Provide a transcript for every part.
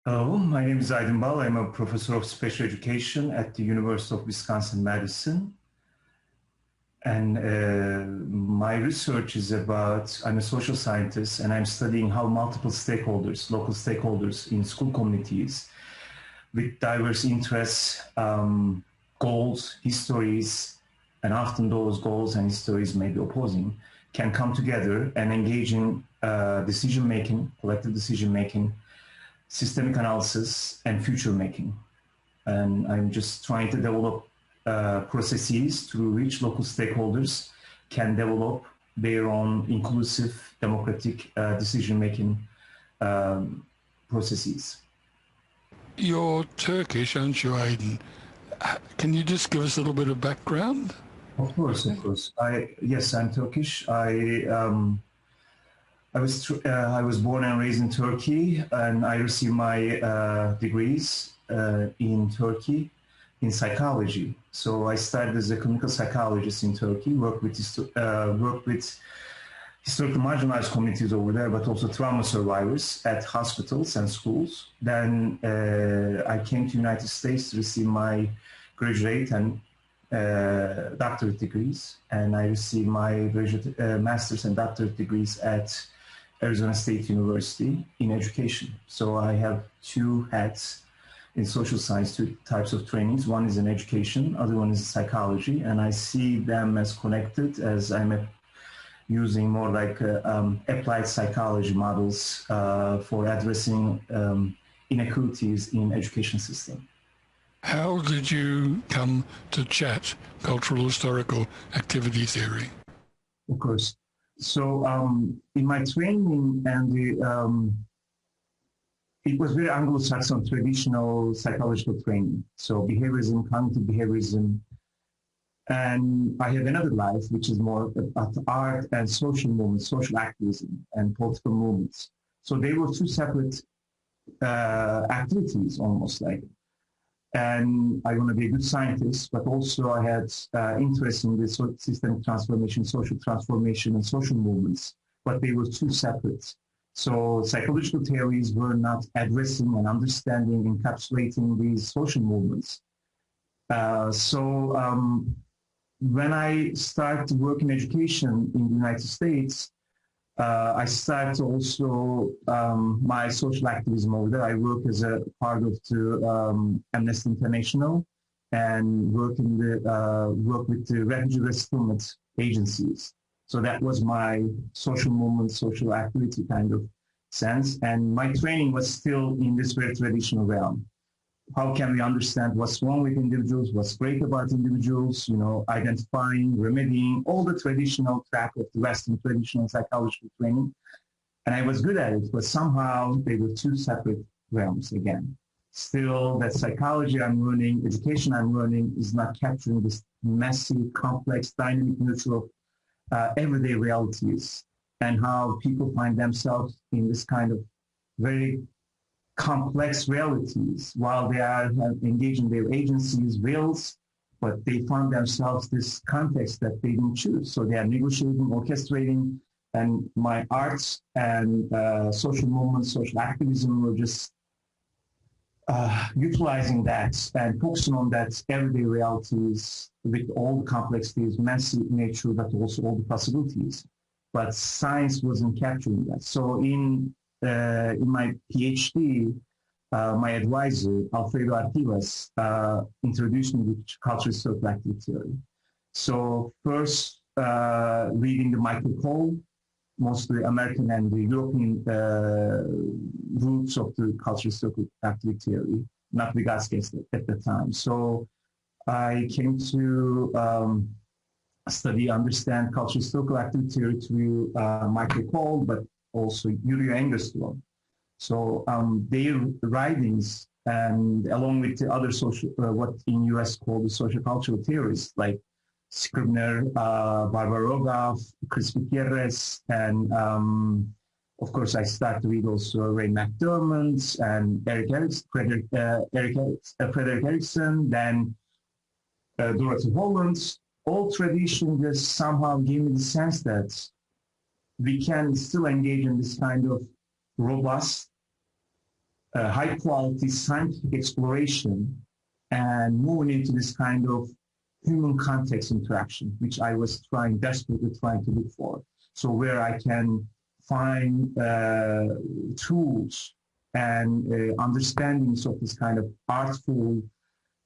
Hello, my name is Aydin Bal. I'm a professor of special education at the University of Wisconsin-Madison. And my research is about, I'm a social scientist, and I'm studying how multiple stakeholders, local stakeholders in school communities with diverse interests, goals, histories, and often those goals and histories may be opposing, can come together and engage in decision-making, collective decision-making, systemic analysis, and future making. And I'm just trying to develop processes through which local stakeholders can develop their own inclusive, democratic decision-making processes. You're Turkish, aren't you, Aydin? Can you just give us a little bit of background? Of course, of course. Yes, I'm Turkish. I was born and raised in Turkey, and I received my degrees in Turkey in psychology. So I started as a clinical psychologist in Turkey, worked with historically marginalized communities over there, but also trauma survivors at hospitals and schools. Then I came to the United States to receive my graduate and doctorate degrees, and I received my master's and doctorate degrees at Arizona State University in education. So I have two hats in social science, two types of trainings. One is in education, other one is psychology, and I see them as connected as I'm using more like applied psychology models for addressing inequalities in education system. How did you come to chat cultural historical activity theory? Of course. So in my training, and it was very Anglo-Saxon traditional psychological training. So behaviorism, cognitive behaviorism, and I have another life, which is more about art and social movements, social activism and political movements. So they were two separate activities, almost like. And I want to be a good scientist, but also I had interest in the systemic transformation, social transformation, and social movements, but they were two separate. So psychological theories were not addressing and understanding, encapsulating these social movements. When I started to work in education in the United States, I started also my social activism over there. I work as a part of the Amnesty International and work with the refugee resettlement agencies. So that was my social movement, social activity kind of sense. And my training was still in this very traditional realm. How can we understand what's wrong with individuals, what's great about individuals, identifying, remedying, all the traditional track of the Western traditional psychological training. And I was good at it, but somehow they were two separate realms again. Still, that psychology I'm learning, education I'm learning is not capturing this messy, complex, dynamic nature of everyday realities and how people find themselves in this kind of very complex realities while they are engaging their agencies, wills, but they find themselves this context that they didn't choose. So they are negotiating, orchestrating, and my arts and social movements, social activism were just utilizing that and focusing on that everyday realities with all the complexities, messy nature, but also all the possibilities. But science wasn't capturing that. So in my PhD, my advisor, Alfredo Artivas, introduced me to cultural historical activity theory. So first, reading the Michael Cole, mostly American and the European roots of the cultural historical activity theory, not Vygotsky at the time. So I came to understand cultural historical activity theory through Michael Cole, but also Engestrom. So their writings, and along with the other social, what in US called the social cultural theorists like Scribner, Barbara Rogoff, Chris Gutierrez, and of course I started to read also Ray McDermott and Frederick Erickson, then Dorothy Holland. All tradition just somehow gave me the sense that we can still engage in this kind of robust high-quality scientific exploration and moving into this kind of human context interaction, which I was desperately trying to look for. So where I can find tools and understandings of this kind of artful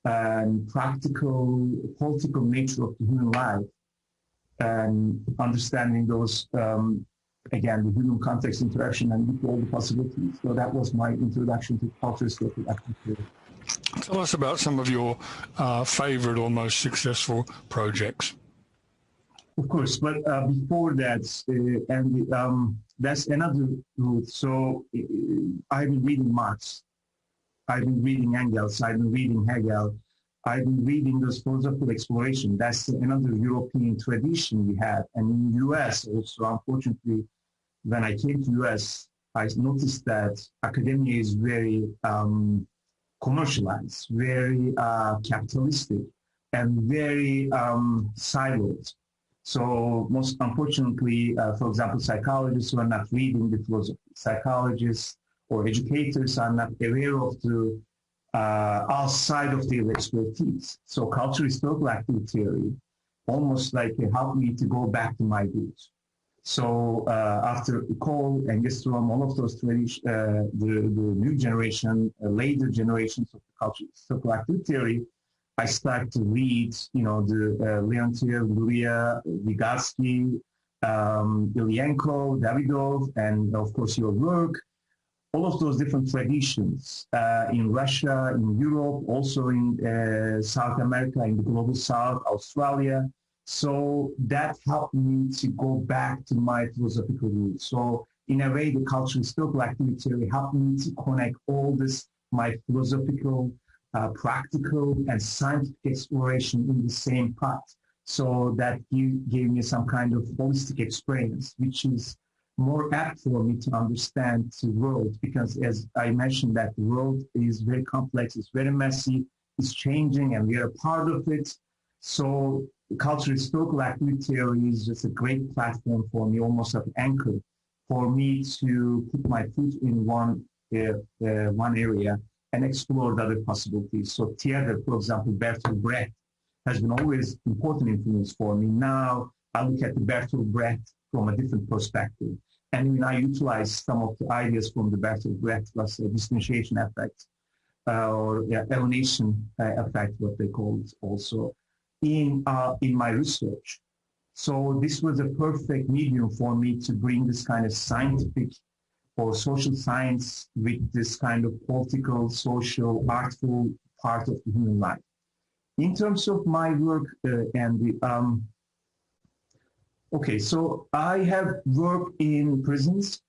and practical, political nature of the human life, and understanding those, again, the human context interaction and all the possibilities. So that was my introduction to cultural historical activity. Tell us about some of your favorite or most successful projects. Of course, but before that, and that's another route. So I've been reading Marx, I've been reading Engels, I've been reading Hegel, I've been reading those philosophical exploration. That's another European tradition we have. And in the US also, unfortunately, when I came to US, I noticed that academia is very commercialized, very capitalistic, and very siloed. So most unfortunately, for example, psychologists are not reading the philosophy. Psychologists or educators are not aware of the outside of their expertise. So cultural historical activity theory almost like helped me to go back to my roots. So after Cole, Engestrom, all of those traditions, the new generation, later generations of the cultural historical activity theory, I started to read, the Leontief, Luria, Vygotsky, Ilyenko, Davidov, and of course your work. All of those different traditions in Russia, in Europe, also in South America, in the global South, Australia. So that helped me to go back to my philosophical roots. So in a way, the cultural historical activity theory helped me to connect all this, my philosophical, practical, and scientific exploration in the same path. So that gave me some kind of holistic experience, which is more apt for me to understand the world, because as I mentioned, that the world is very complex, it's very messy, it's changing, and we are a part of it. So cultural historical activity theory is just a great platform for me, almost like an anchor for me to put my foot in one area and explore the other possibilities. So theater, for example, Bertolt Brecht has been always important influence for me. Now I look at the Bertolt Brecht from a different perspective. And when I utilize some of the ideas from the Bertolt Brecht, plus a distanciation effect or alienation effect, what they call it also, in my research. So this was a perfect medium for me to bring this kind of scientific or social science with this kind of political, social, artful part of the human life. In terms of my work, okay, so I have worked in prisons,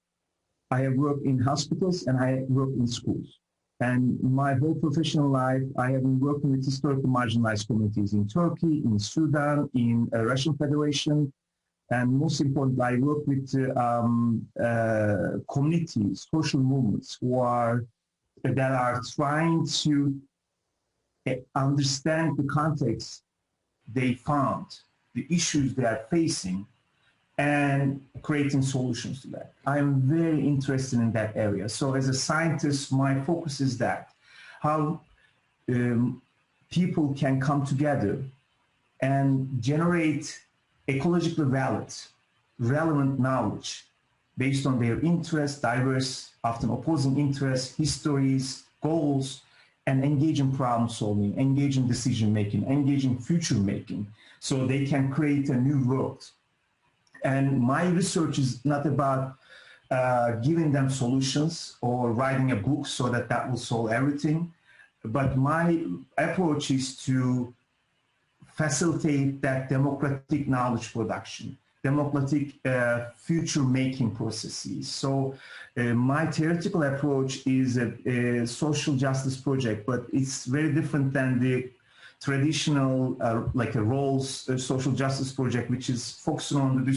I have worked in hospitals, and I worked in schools. And my whole professional life, I have been working with historically marginalized communities in Turkey, in Sudan, in Russian Federation, and most importantly, I work with communities, social movements that are trying to understand the context they found, the issues they are facing, and creating solutions to that. I'm very interested in that area. So as a scientist, my focus is that, how people can come together and generate ecologically valid, relevant knowledge based on their interests, diverse, often opposing interests, histories, goals, and engage in problem solving, engage in decision making, engage in future making, so they can create a new world. And my research is not about giving them solutions or writing a book so that will solve everything, but my approach is to facilitate that democratic knowledge production, democratic future-making processes. So my theoretical approach is a social justice project, but it's very different than the traditional, like a Rawls social justice project, which is focusing on the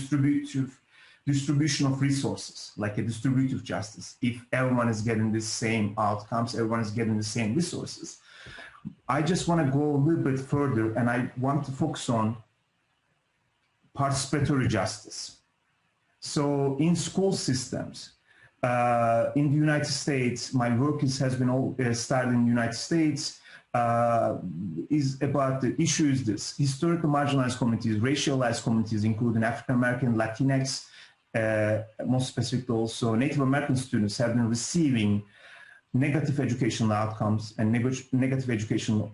distribution of resources, like a distributive justice. If everyone is getting the same outcomes, everyone is getting the same resources. I just want to go a little bit further, and I want to focus on participatory justice. So in school systems, in the United States, my work has been started in the United States, is about the issue is this: historically marginalized communities, racialized communities, including African American, Latinx, most specifically also Native American students, have been receiving negative educational outcomes and negative educational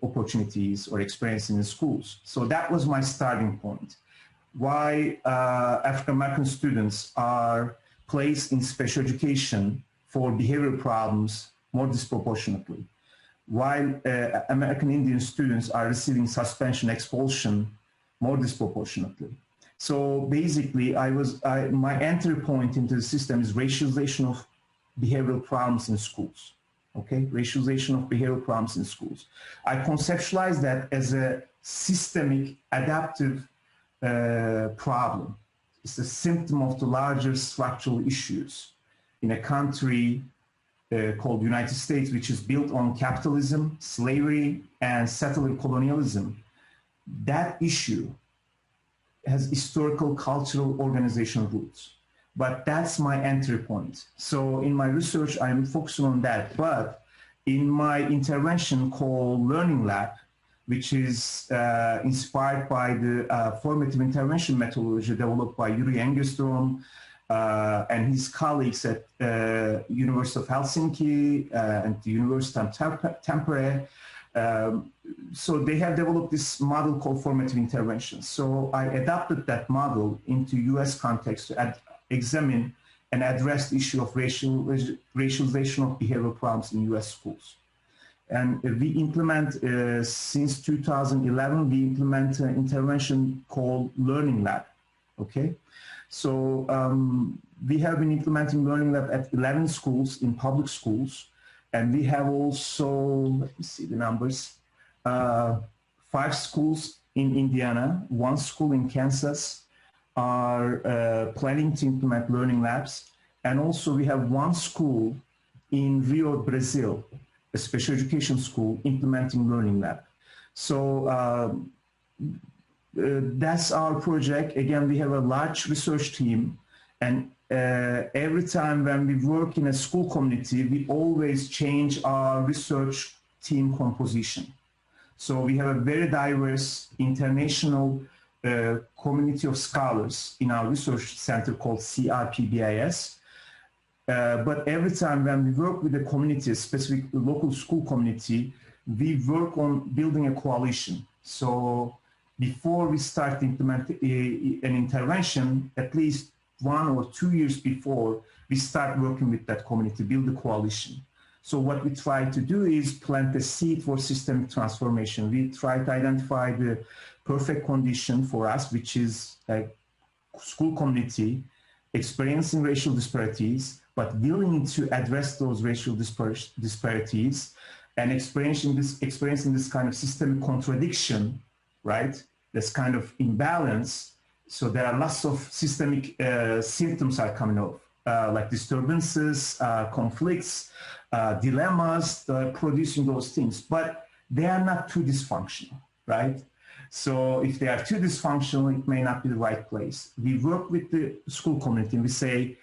opportunities or experience in the schools. So that was my starting point. Why African American students are placed in special education for behavioral problems more disproportionately, while American Indian students are receiving suspension, expulsion more disproportionately. So basically, my entry point into the system is racialization of behavioral problems in schools. Okay, racialization of behavioral problems in schools. I conceptualize that as a systemic adaptive problem. It's a symptom of the larger structural issues in a country called the United States, which is built on capitalism, slavery, and settler colonialism. That issue has historical, cultural, organizational roots. But that's my entry point. So in my research, I'm focusing on that. But in my intervention called Learning Lab, which is inspired by the formative intervention methodology developed by Engestrom and his colleagues at University of Helsinki and the University of Tampere. So they have developed this model called formative intervention. So I adapted that model into US context to examine and address the issue of racialization of behavioral problems in US schools. And we implement, since 2011, we implement an intervention called Learning Lab, okay? So we have been implementing Learning Lab at 11 schools in public schools, and we have also, let me see the numbers, 5 schools in Indiana, 1 school in Kansas are planning to implement Learning Labs, and also we have 1 school in Rio, Brazil, a special education school implementing Learning Lab. So that's our project. Again, we have a large research team, and every time when we work in a school community, we always change our research team composition. So we have a very diverse international community of scholars in our research center called CRPBIS. But every time when we work with a community, a specific local school community, we work on building a coalition. So before we start implementing an intervention, at least 1 or 2 years before, we start working with that community, build a coalition. So what we try to do is plant a seed for systemic transformation. We try to identify the perfect condition for us, which is a school community experiencing racial disparities, but willing to address those racial disparities and experiencing this kind of systemic contradiction, right? This kind of imbalance. So there are lots of systemic symptoms are coming up, like disturbances, conflicts, dilemmas, producing those things, but they are not too dysfunctional, right? So if they are too dysfunctional, it may not be the right place. We work with the school community and we say,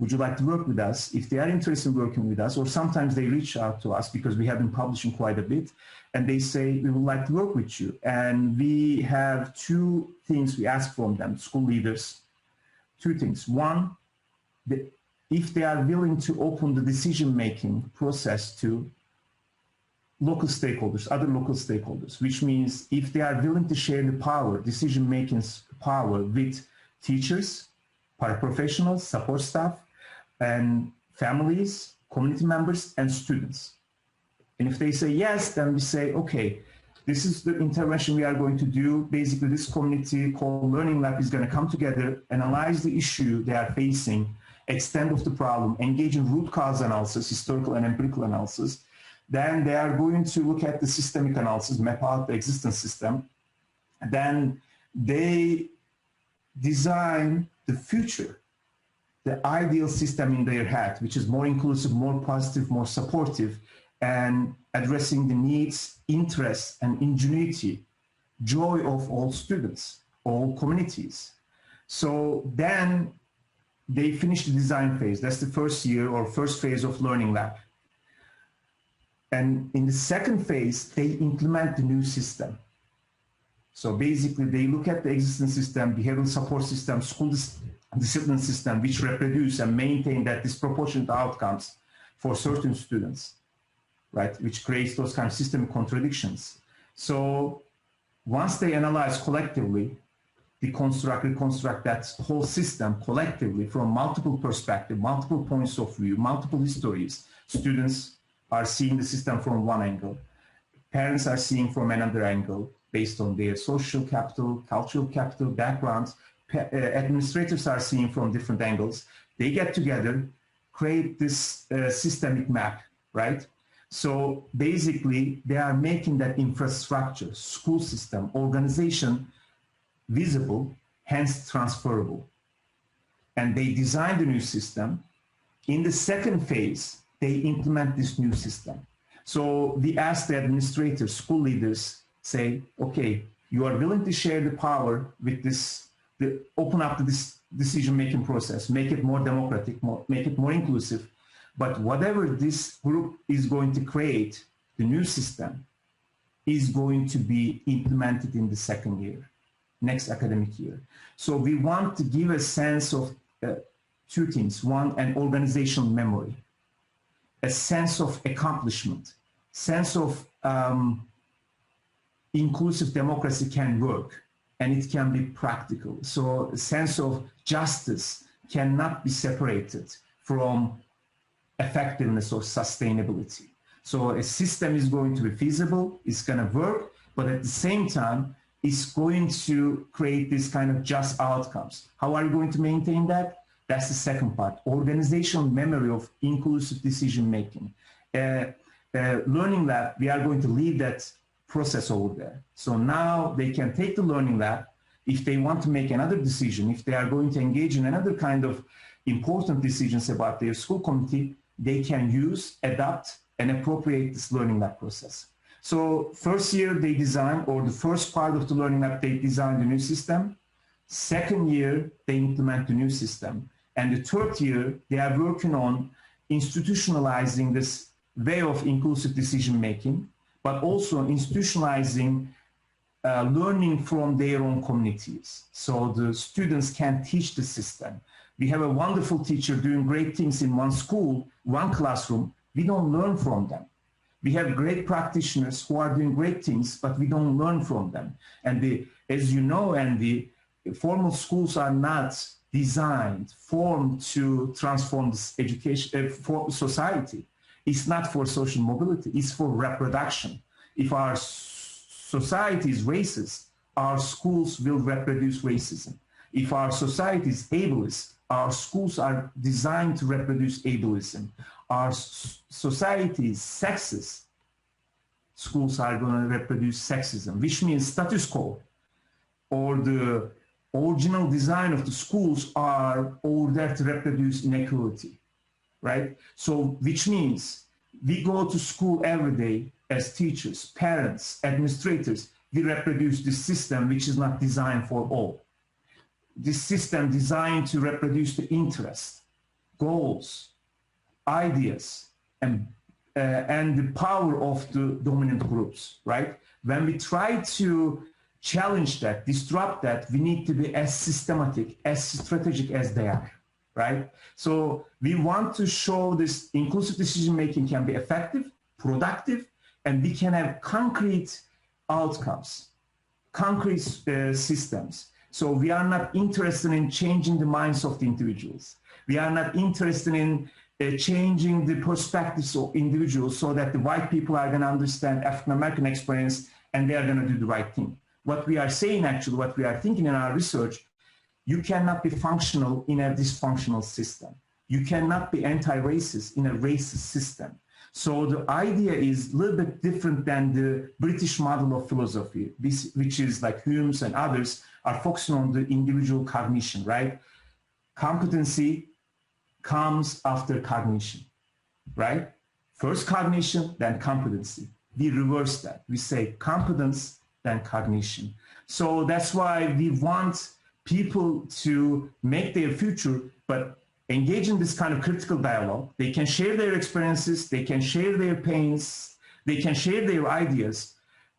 would you like to work with us? If they are interested in working with us, or sometimes they reach out to us because we have been publishing quite a bit, and they say, we would like to work with you. And we have 2 things we ask from them, school leaders, 2 things. One, if they are willing to open the decision-making process to local stakeholders, other local stakeholders, which means if they are willing to share the power, decision-making power with teachers, paraprofessionals, support staff, and families, community members, and students. And if they say yes, then we say, okay, this is the intervention we are going to do. Basically, this community called Learning Lab is going to come together, analyze the issue they are facing, extent of the problem, engage in root cause analysis, historical and empirical analysis. Then they are going to look at the systemic analysis, map out the existing system. Then they design the future, the ideal system in their head, which is more inclusive, more positive, more supportive, and addressing the needs, interests, and ingenuity, joy of all students, all communities. So then they finish the design phase. That's the first year or first phase of Learning Lab. And in the second phase, they implement the new system. So basically, they look at the existing system, behavioral support system, school discipline system, which reproduce and maintain that disproportionate outcomes for certain students, right? Which creates those kind of systemic contradictions. So once they analyze collectively, reconstruct that whole system collectively from multiple perspectives, multiple points of view, multiple histories. Students are seeing the system from one angle. Parents are seeing from another angle based on their social capital, cultural capital, backgrounds. Administrators are seeing from different angles. They get together, create this systemic map, right? So basically, they are making that infrastructure, school system, organization visible, hence transferable. And they design the new system. In the second phase, they implement this new system. So we ask the administrators, school leaders, say, okay, you are willing to share the power with this, open up this decision-making process, make it more democratic, make it more inclusive. But whatever this group is going to create, the new system is going to be implemented in the second year, next academic year. So we want to give a sense of two things. One, an organizational memory, a sense of accomplishment, sense of inclusive democracy can work and it can be practical. So a sense of justice cannot be separated from effectiveness or sustainability. So a system is going to be feasible, it's going to work, but at the same time, it's going to create this kind of just outcomes. How are you going to maintain that? That's the second part. Organizational memory of inclusive decision making. Learning Lab, we are going to lead that process over there. So now they can take the Learning Lab. If they want to make another decision, if they are going to engage in another kind of important decisions about their school community, they can use, adapt, and appropriate this Learning Lab process. So first year they design, or the first part of the Learning Lab, they design the new system. Second year, they implement the new system. And the third year, they are working on institutionalizing this way of inclusive decision-making, but also institutionalizing learning from their own communities. So the students can teach the system. We have a wonderful teacher doing great things in one school, one classroom. We don't learn from them. We have great practitioners who are doing great things, but we don't learn from them. And as you know, Andy, formal schools are not designed, formed to transform this education for society. It's not for social mobility, it's for reproduction. If our society is racist, our schools will reproduce racism. If our society is ableist, our schools are designed to reproduce ableism. Our society is sexist, schools are going to reproduce sexism, which means status quo or the original design of the schools are over there to reproduce inequality, right? So, which means we go to school every day as teachers, parents, administrators, we reproduce this system which is not designed for all. This system designed to reproduce the interests, goals, ideas, and the power of the dominant groups, right? When we try to challenge that, disrupt that, we need to be as systematic, as strategic as they are, right? So we want to show this inclusive decision-making can be effective, productive, and we can have concrete outcomes, concrete systems. So we are not interested in changing the minds of the individuals. We are not interested in changing the perspectives of individuals so that the white people are going to understand African-American experience and they are going to do the right thing. What we are saying, actually, what we are thinking in our research, you cannot be functional in a dysfunctional system. You cannot be anti-racist in a racist system. So the idea is a little bit different than the British model of philosophy, which is like Hume's and others are focusing on the individual cognition, right? Competency comes after cognition, right? First cognition, then competency. We reverse that. We say competence, then cognition. So that's why we want people to make their future, but engage in this kind of critical dialogue. They can share their experiences, they can share their pains, they can share their ideas,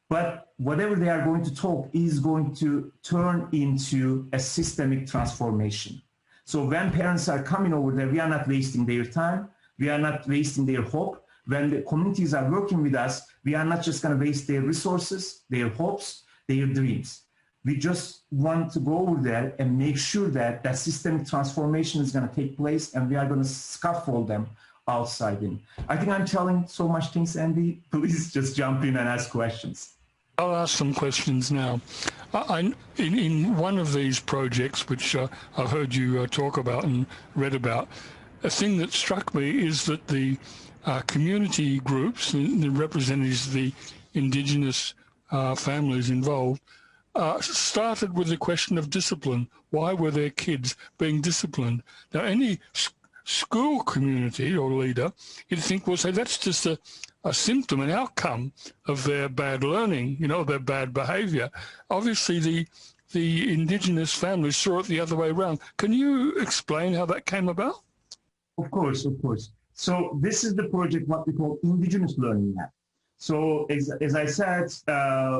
but whatever they are going to talk is going to turn into a systemic transformation. So when parents are coming over there, we are not wasting their time, we are not wasting their hope. When the communities are working with us, we are not just going to waste their resources, their hopes, their dreams. We just want to go over there and make sure that that systemic transformation is going to take place, and we are going to scaffold them outside in. I think I'm telling so much things, Andy. Please just jump in and ask questions. I'll ask some questions now. In one of these projects, which I heard you talk about and read about, a thing that struck me is that the community groups, the representatives of the Indigenous families involved, started with the question of discipline. Why were their kids being disciplined? Now, any school community or leader, you'd think, well, say that's just a symptom, an outcome of their bad learning, you know, their bad behaviour. Obviously, the Indigenous families saw it the other way around. Can you explain how that came about? Of course, of course. So this is the project, what we call Indigenous Learning Lab. So as I said,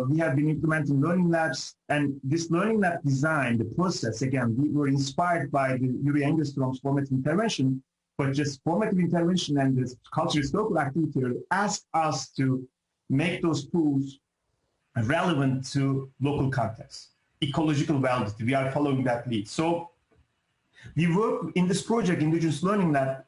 we have been implementing learning labs, and this learning lab design, the process, again, we were inspired by the Yuri Engestrom's formative intervention, but just formative intervention and this cultural historical activity asked us to make those tools relevant to local context, ecological validity. We are following that lead. So we work in this project, Indigenous Learning Lab.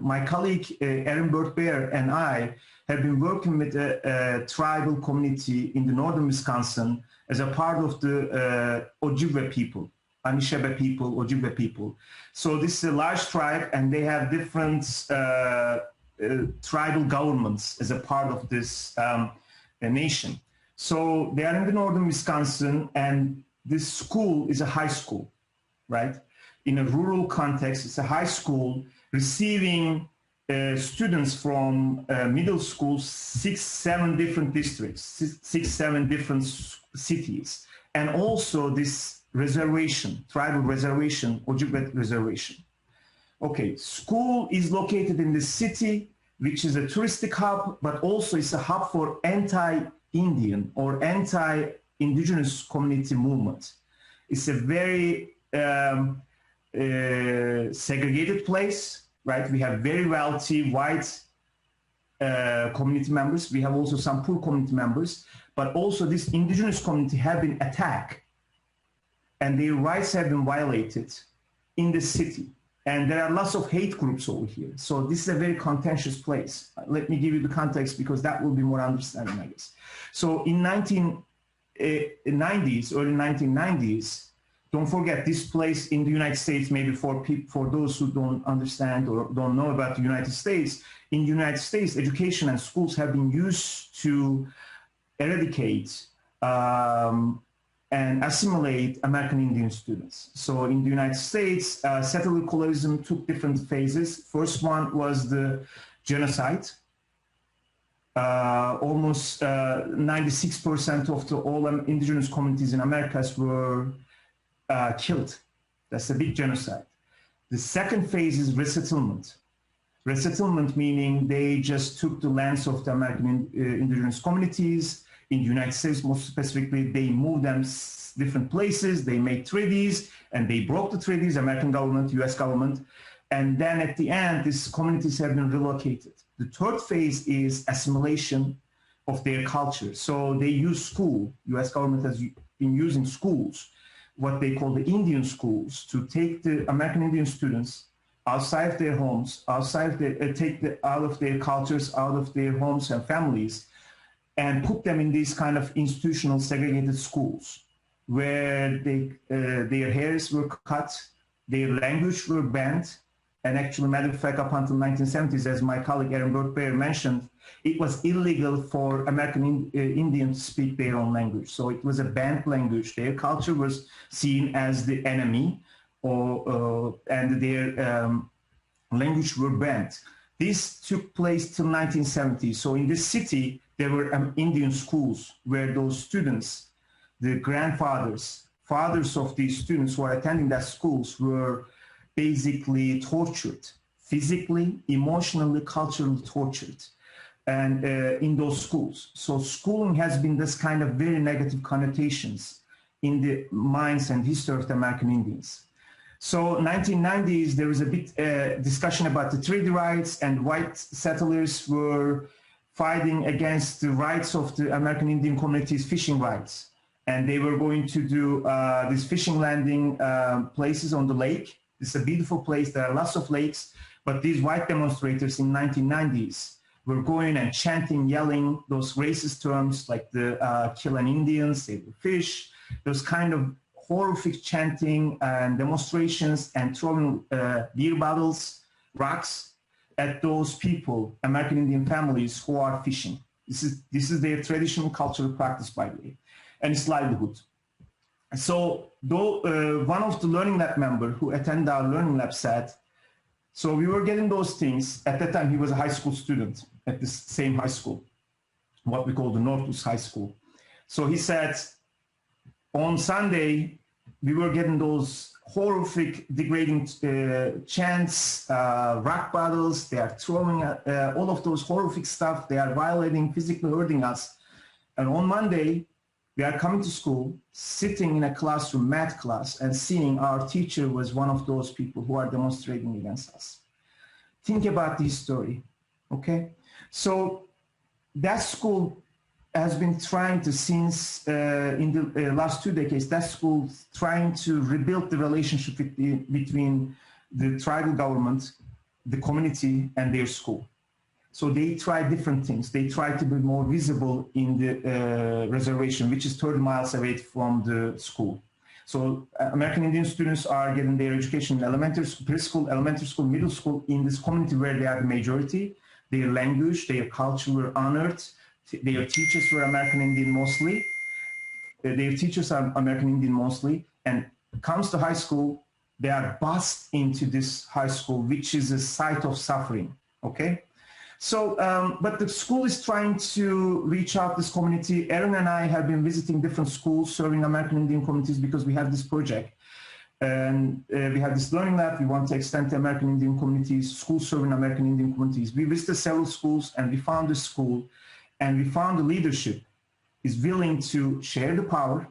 My colleague, Aydin Bal, and I have been working with a tribal community in the northern Wisconsin as a part of the Ojibwe people, Anishinaabe people, Ojibwe people. So this is a large tribe, and they have different tribal governments as a part of this nation. So they are in the northern Wisconsin, and this school is a high school, right? In a rural context, it's a high school receiving students from middle schools, 6-7 different districts, 6-7 different cities, and also this reservation, tribal reservation, Ojibwe reservation. Okay, school is located in the city, which is a touristic hub, but also it's a hub for anti-Indian or anti-Indigenous community movement. It's a very segregated place, right? We have very wealthy white community members. We have also some poor community members, but also this Indigenous community have been attacked and their rights have been violated in the city. And there are lots of hate groups over here. So this is a very contentious place. Let me give you the context because that will be more understanding, I guess. So in 1990s, early 1990s, don't forget this place in the United States, maybe for those who don't understand or don't know about the United States, in the United States, education and schools have been used to eradicate and assimilate American Indian students. So in the United States, settler colonialism took different phases. First one was the genocide. Almost 96% of all Indigenous communities in Americas were killed. That's a big genocide. The second phase is resettlement. Resettlement meaning they just took the lands of the American Indigenous communities. In the United States, most specifically, they moved them different places, they made treaties, and they broke the treaties, American government, US government, and then at the end, these communities have been relocated. The third phase is assimilation of their culture. So they use school, US government has been using schools, what they call the Indian schools, to take the American Indian students outside of their homes, take out of their cultures, out of their homes and families, and put them in these kind of institutional segregated schools where their hairs were cut, their language were banned, and actually, matter of fact, up until 1970s, as my colleague Aydin Bal mentioned, it was illegal for American Indians to speak their own language. So it was a banned language. Their culture was seen as the enemy, and their language were banned. This took place till 1970. So in this city, there were Indian schools where those students, the grandfathers, fathers of these students who are attending that schools were basically tortured, physically, emotionally, culturally tortured, and in those schools. So schooling has been this kind of very negative connotations in the minds and history of the American Indians. So 1990s, there was a bit discussion about the treaty rights, and white settlers were fighting against the rights of the American Indian community's fishing rights. And they were going to do these fishing landing places on the lake. It's a beautiful place. There are lots of lakes. But these white demonstrators in 1990s were going and chanting, yelling those racist terms like the kill an Indian, save the fish, those kind of horrific chanting and demonstrations, and throwing beer bottles, rocks at those people, American Indian families who are fishing. This is their traditional cultural practice, by the way, and it's livelihood. So though, one of the Learning Lab member who attended our Learning Lab said, so we were getting those things. At that time, he was a high school student at this same high school, what we call the Northwoods High School. So he said, on Sunday, we were getting those horrific, degrading chants, rock bottles. They are throwing all of those horrific stuff. They are violating, physically hurting us. And on Monday, we are coming to school, sitting in a classroom, math class, and seeing our teacher was one of those people who are demonstrating against us. Think about this story, okay? So that school has been trying to, since in the last 2 decades, that school trying to rebuild the relationship between the tribal government, the community, and their school. So they try different things. They try to be more visible in the reservation, which is 30 miles away from the school. So American Indian students are getting their education in elementary, preschool, elementary school, middle school in this community where they are the majority. Their language, their culture were honored. Their teachers were American Indian mostly. Their teachers are American Indian mostly. And comes to high school, they are bused into this high school, which is a site of suffering, okay? So, but the school is trying to reach out this community. Erin and I have been visiting different schools serving American Indian communities because we have this project. And we have this learning lab. We want to extend to American Indian communities, schools serving American Indian communities. We visited several schools and we found this school, and we found the leadership is willing to share the power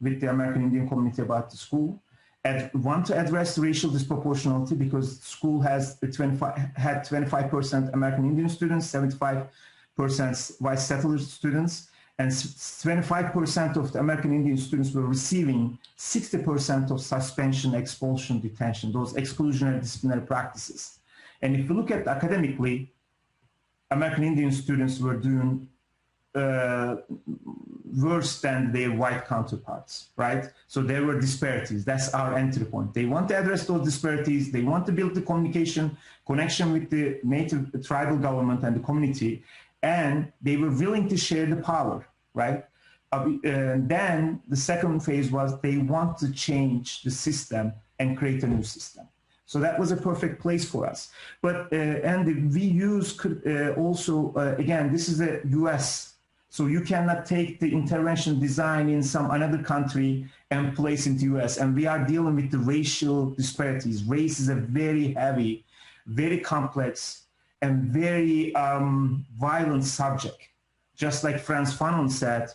with the American Indian community about the school, and want to address racial disproportionality because school has had 25% American Indian students, 75% white settler students, and 25% of the American Indian students were receiving 60% of suspension, expulsion, detention, those exclusionary disciplinary practices. And if you look at academically, American Indian students were doing worse than their white counterparts, right? So there were disparities. That's our entry point. They want to address those disparities. They want to build the communication, connection with the native tribal government and the community, and they were willing to share the power, right? Then the second phase was they want to change the system and create a new system. So that was a perfect place for us. But, and the VUs could also, again, this is the US. So you cannot take the intervention design in some another country and place into US. And we are dealing with the racial disparities. Race is a very heavy, very complex, and very violent subject. Just like Frantz Fanon said,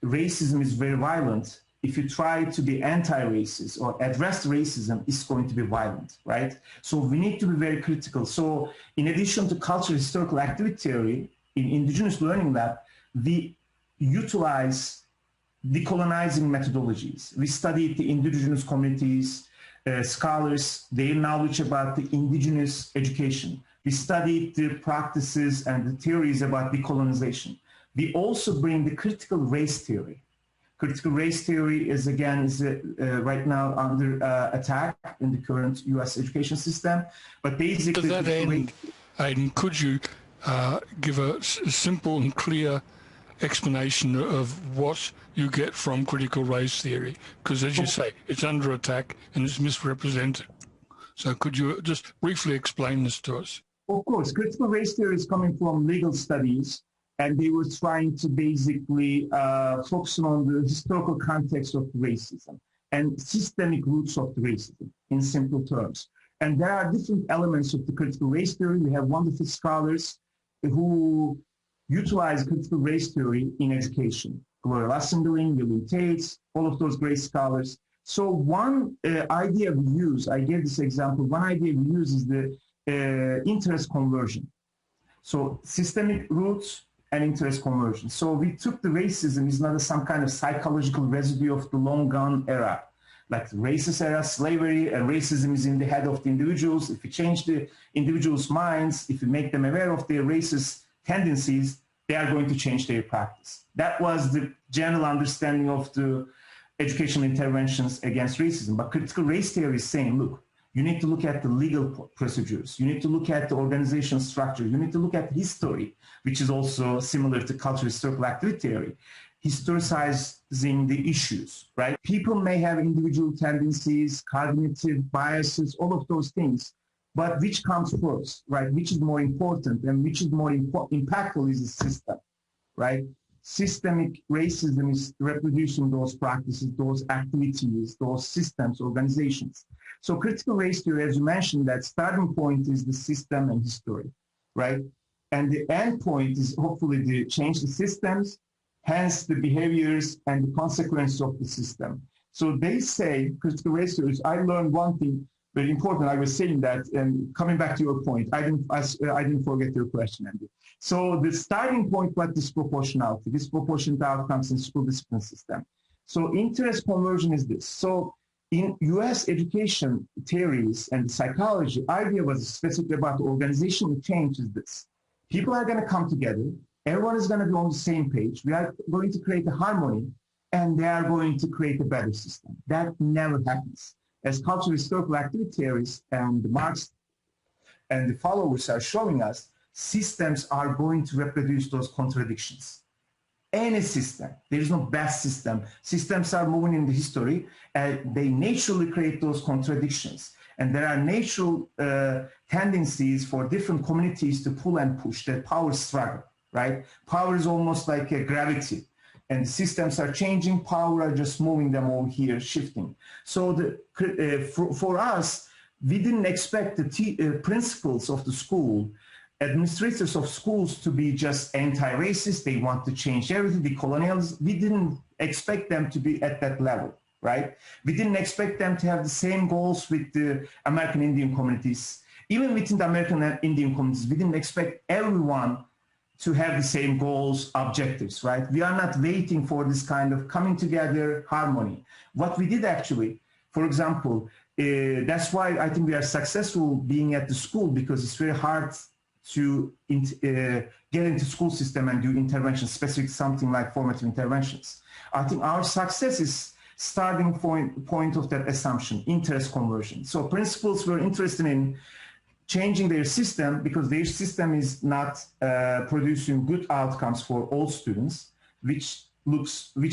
racism is very violent. If you try to be anti-racist or address racism, it's going to be violent, right? So we need to be very critical. So in addition to cultural historical activity theory, in Indigenous Learning Lab, we utilize decolonizing methodologies. We studied the indigenous communities, scholars, their knowledge about the indigenous education. We studied the practices and the theories about decolonization. We also bring the critical race theory. Critical race theory is, again, right now under attack in the current US education system. But basically— To that end, Aydin, could you give a simple and clear explanation of what you get from critical race theory? Because, as you say, it's under attack and it's misrepresented. So could you just briefly explain this to us? Of course. Critical race theory is coming from legal studies, and they were trying to basically focus on the historical context of racism. and systemic roots of the racism, in simple terms. And there are different elements of the critical race theory. We have wonderful scholars who utilize critical race theory in education. Gloria Lassendeling, William Tate, all of those great scholars. So one idea we use, I gave this example, one idea we use is the interest conversion. So systemic roots and interest conversion. So we took the racism is not some kind of psychological residue of the long gone era, like the racist era, slavery, and racism is in the head of the individuals. If you change the individuals' minds, if you make them aware of their racist tendencies, they are going to change their practice. That was the general understanding of the educational interventions against racism. But critical race theory is saying, look, you need to look at the legal procedures. You need to look at the organizational structure. You need to look at history, which is also similar to cultural historical activity theory, historicizing the issues, right? People may have individual tendencies, cognitive biases, all of those things, but which comes first, right? Which is more important and which is more impactful is the system, right? Systemic racism is reproducing those practices, those activities, those systems, organizations. So critical race theory, as you mentioned, that starting point is the system and history, right? And the end point is hopefully to change the systems, hence the behaviors and the consequences of the system. So they say, critical race theories, I learned one thing very important. I was saying that, and coming back to your point, I didn't forget your question, Andy. So the starting point was disproportionality, disproportionate outcomes in school discipline system. So interest conversion is this. So in US education theories and psychology, idea was specifically about organizational change is this. People are going to come together. Everyone is going to be on the same page. We are going to create a harmony, and they are going to create a better system. That never happens. As cultural historical activity theorists and Marx and the followers are showing us, systems are going to reproduce those contradictions. Any system, there is no best system. Systems are moving in the history, and they naturally create those contradictions. And there are natural tendencies for different communities to pull and push, that power struggle, right? Power is almost like a gravity. And systems are changing, power are just moving them all here, shifting. So for us, we didn't expect the principals of the school, administrators of schools to be just anti-racist. They want to change everything, the colonials. We didn't expect them to be at that level, right? We didn't expect them to have the same goals with the American Indian communities. Even within the American Indian communities, we didn't expect everyone to have the same goals, objectives, right? We are not waiting for this kind of coming together harmony. What we did actually, for example, that's why I think we are successful being at the school, because it's very hard to get into school system and do interventions, specific something like formative interventions. I think our success is starting point of that assumption, interest conversion. So principals were interested in changing their system because their system is not producing good outcomes for all students, which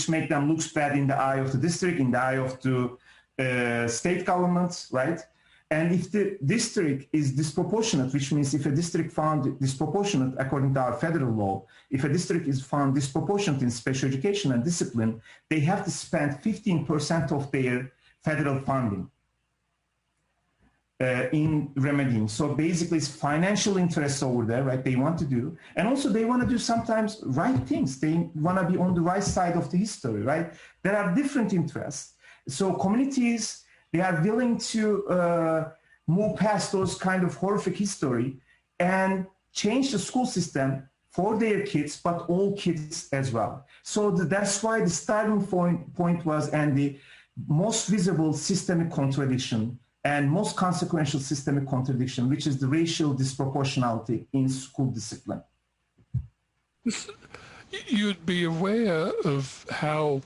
make them look bad in the eye of the district, in the eye of the state governments, right? And if the district is disproportionate, which means if a district found disproportionate according to our federal law, if a district is found disproportionate in special education and discipline, they have to spend 15% of their federal funding in remedying. So basically it's financial interests over there, right? They want to do, and also they want to do sometimes right things. They want to be on the right side of the history, right? There are different interests. So communities, they are willing to move past those kind of horrific history and change the school system for their kids, but all kids as well. So that's why the starting point was, and the most visible systemic contradiction and most consequential systemic contradiction, which is the racial disproportionality in school discipline. You'd be aware of how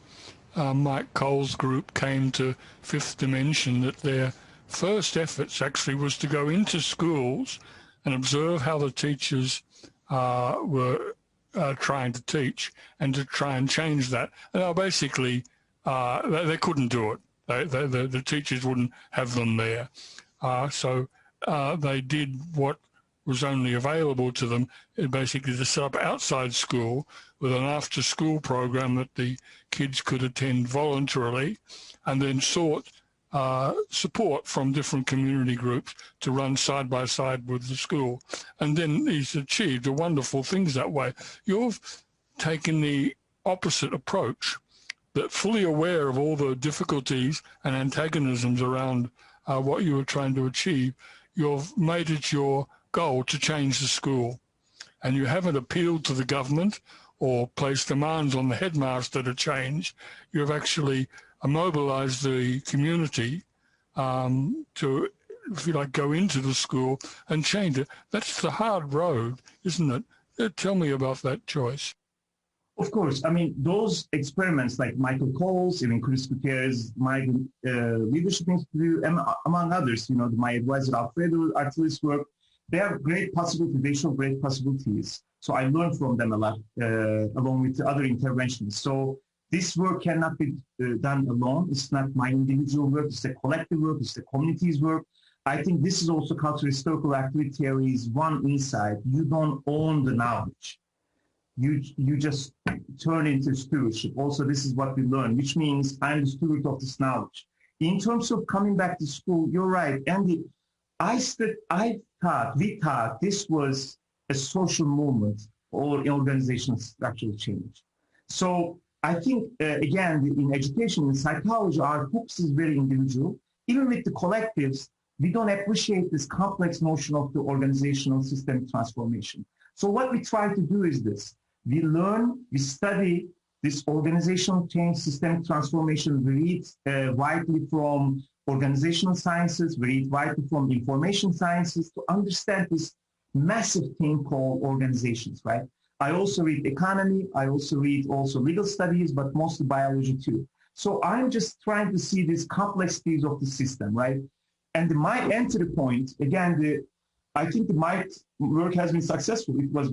Mike Cole's group came to Fifth Dimension, that their first efforts actually was to go into schools and observe how the teachers were trying to teach and to try and change that. And basically, they couldn't do it. The teachers wouldn't have them there. So they did what was only available to them, basically to set up outside school with an after-school program that the kids could attend voluntarily, and then sought support from different community groups to run side by side with the school. And then he's achieved wonderful things that way. You've taken the opposite approach, that fully aware of all the difficulties and antagonisms around what you were trying to achieve, you've made it your goal to change the school. And you haven't appealed to the government or placed demands on the headmaster to change. You've actually mobilized the community to, if you like, go into the school and change it. That's the hard road, isn't it? Tell me about that choice. Of course. I mean, those experiments like Michael Cole's, even Chris Gutierrez, my Leadership Institute, among others, you know, my advisor Alfredo Artilis' work, they have great possibilities. They show great possibilities. So I learned from them a lot, along with the other interventions. So this work cannot be done alone. It's not my individual work. It's the collective work. It's the community's work. I think this is also cultural historical activity theory's one insight. You don't own the knowledge. You just turn into stewardship. Also, this is what we learn, which means I'm the steward of this knowledge. In terms of coming back to school, you're right, Andy. We thought this was a social movement or organizational structural change. So I think, again, in education, in psychology, our focus is very individual. Even with the collectives, we don't appreciate this complex notion of the organizational system transformation. So what we try to do is this. We learn, we study this organizational change, systemic transformation. We read widely from organizational sciences, we read widely from information sciences to understand this massive thing called organizations, right? I also read economy, I also read legal studies, but mostly biology too. So I'm just trying to see these complexities of the system, right? And my entry point, again, I think my work has been successful. It was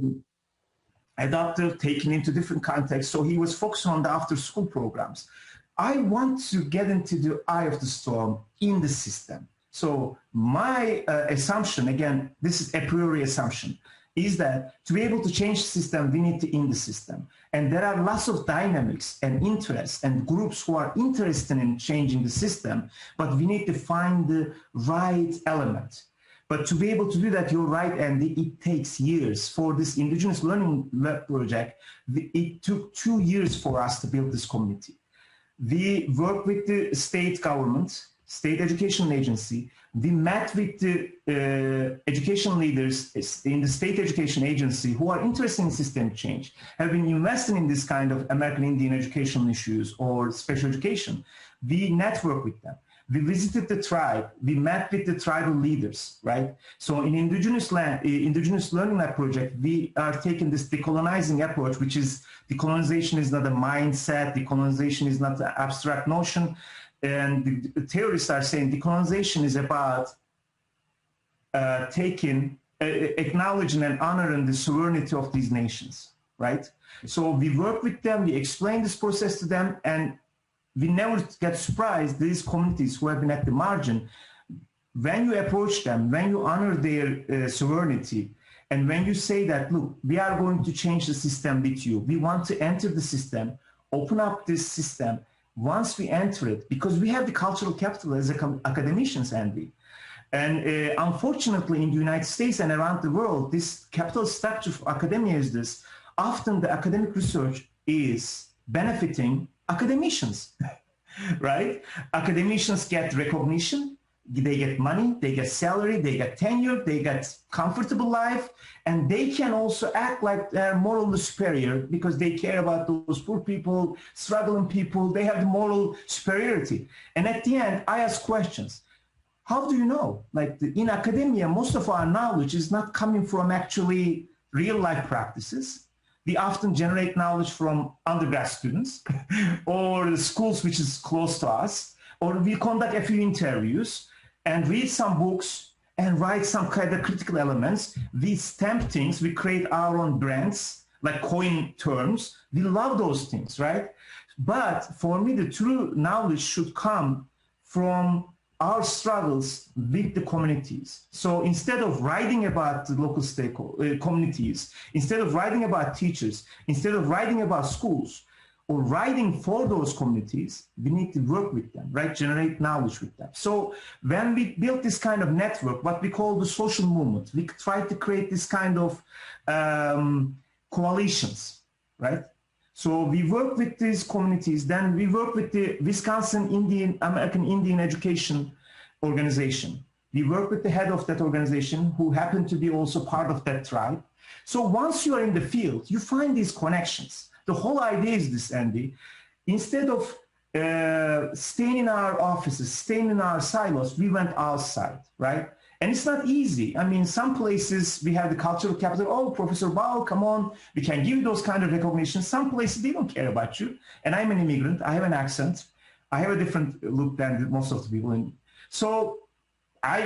adapted, taken into different contexts. So he was focused on the after-school programs. I want to get into the eye of the storm in the system. So my assumption, again, this is a priori assumption, is that to be able to change the system, we need to in the system. And there are lots of dynamics and interests and groups who are interested in changing the system, but we need to find the right element. But to be able to do that, you're right, Andy, it takes years. For this Indigenous Learning Lab project, it took 2 years for us to build this community. We worked with the state government, state education agency. We met with the education leaders in the state education agency who are interested in systemic change, have been investing in this kind of American Indian educational issues or special education. We network with them. We visited the tribe. We met with the tribal leaders, right? So in Indigenous Learning Lab project, we are taking this decolonizing approach, which is decolonization is not a mindset, decolonization is not an abstract notion. And the theorists are saying decolonization is about acknowledging and honoring the sovereignty of these nations, right? So we work with them, we explain this process to them, and we never get surprised, these communities who have been at the margin, when you approach them, when you honor their sovereignty, and when you say that, look, we are going to change the system with you, we want to enter the system, open up this system. Once we enter it, because we have the cultural capital as academicians, Andy, and unfortunately in the United States and around the world, this capital structure for academia is this. Often the academic research is benefiting academicians, right? Academicians get recognition, they get money, they get salary, they get tenure, they get comfortable life, and they can also act like they're morally superior because they care about those poor people, struggling people, they have the moral superiority. And at the end, I ask questions. How do you know? Like in academia, most of our knowledge is not coming from actually real life practices. We often generate knowledge from undergrad students or the schools which is close to us, or we conduct a few interviews and read some books and write some kind of critical elements. We stamp things, we create our own brands, like coin terms. We love those things, right? But for me, the true knowledge should come from our struggles with the communities. So instead of writing about the local communities, instead of writing about teachers, instead of writing about schools, or writing for those communities, we need to work with them, right? Generate knowledge with them. So when we built this kind of network, what we call the social movement, we tried to create this kind of coalitions, right? So we work with these communities, then we work with the Wisconsin American Indian Education Organization. We work with the head of that organization who happened to be also part of that tribe. So once you are in the field, you find these connections. The whole idea is this, Andy. Instead of staying in our offices, staying in our silos, we went outside, right? And it's not easy. I mean, some places we have the cultural capital. Oh, Professor Bal, come on, we can give you those kind of recognition. Some places they don't care about you. And I'm an immigrant. I have an accent. I have a different look than most of the people. So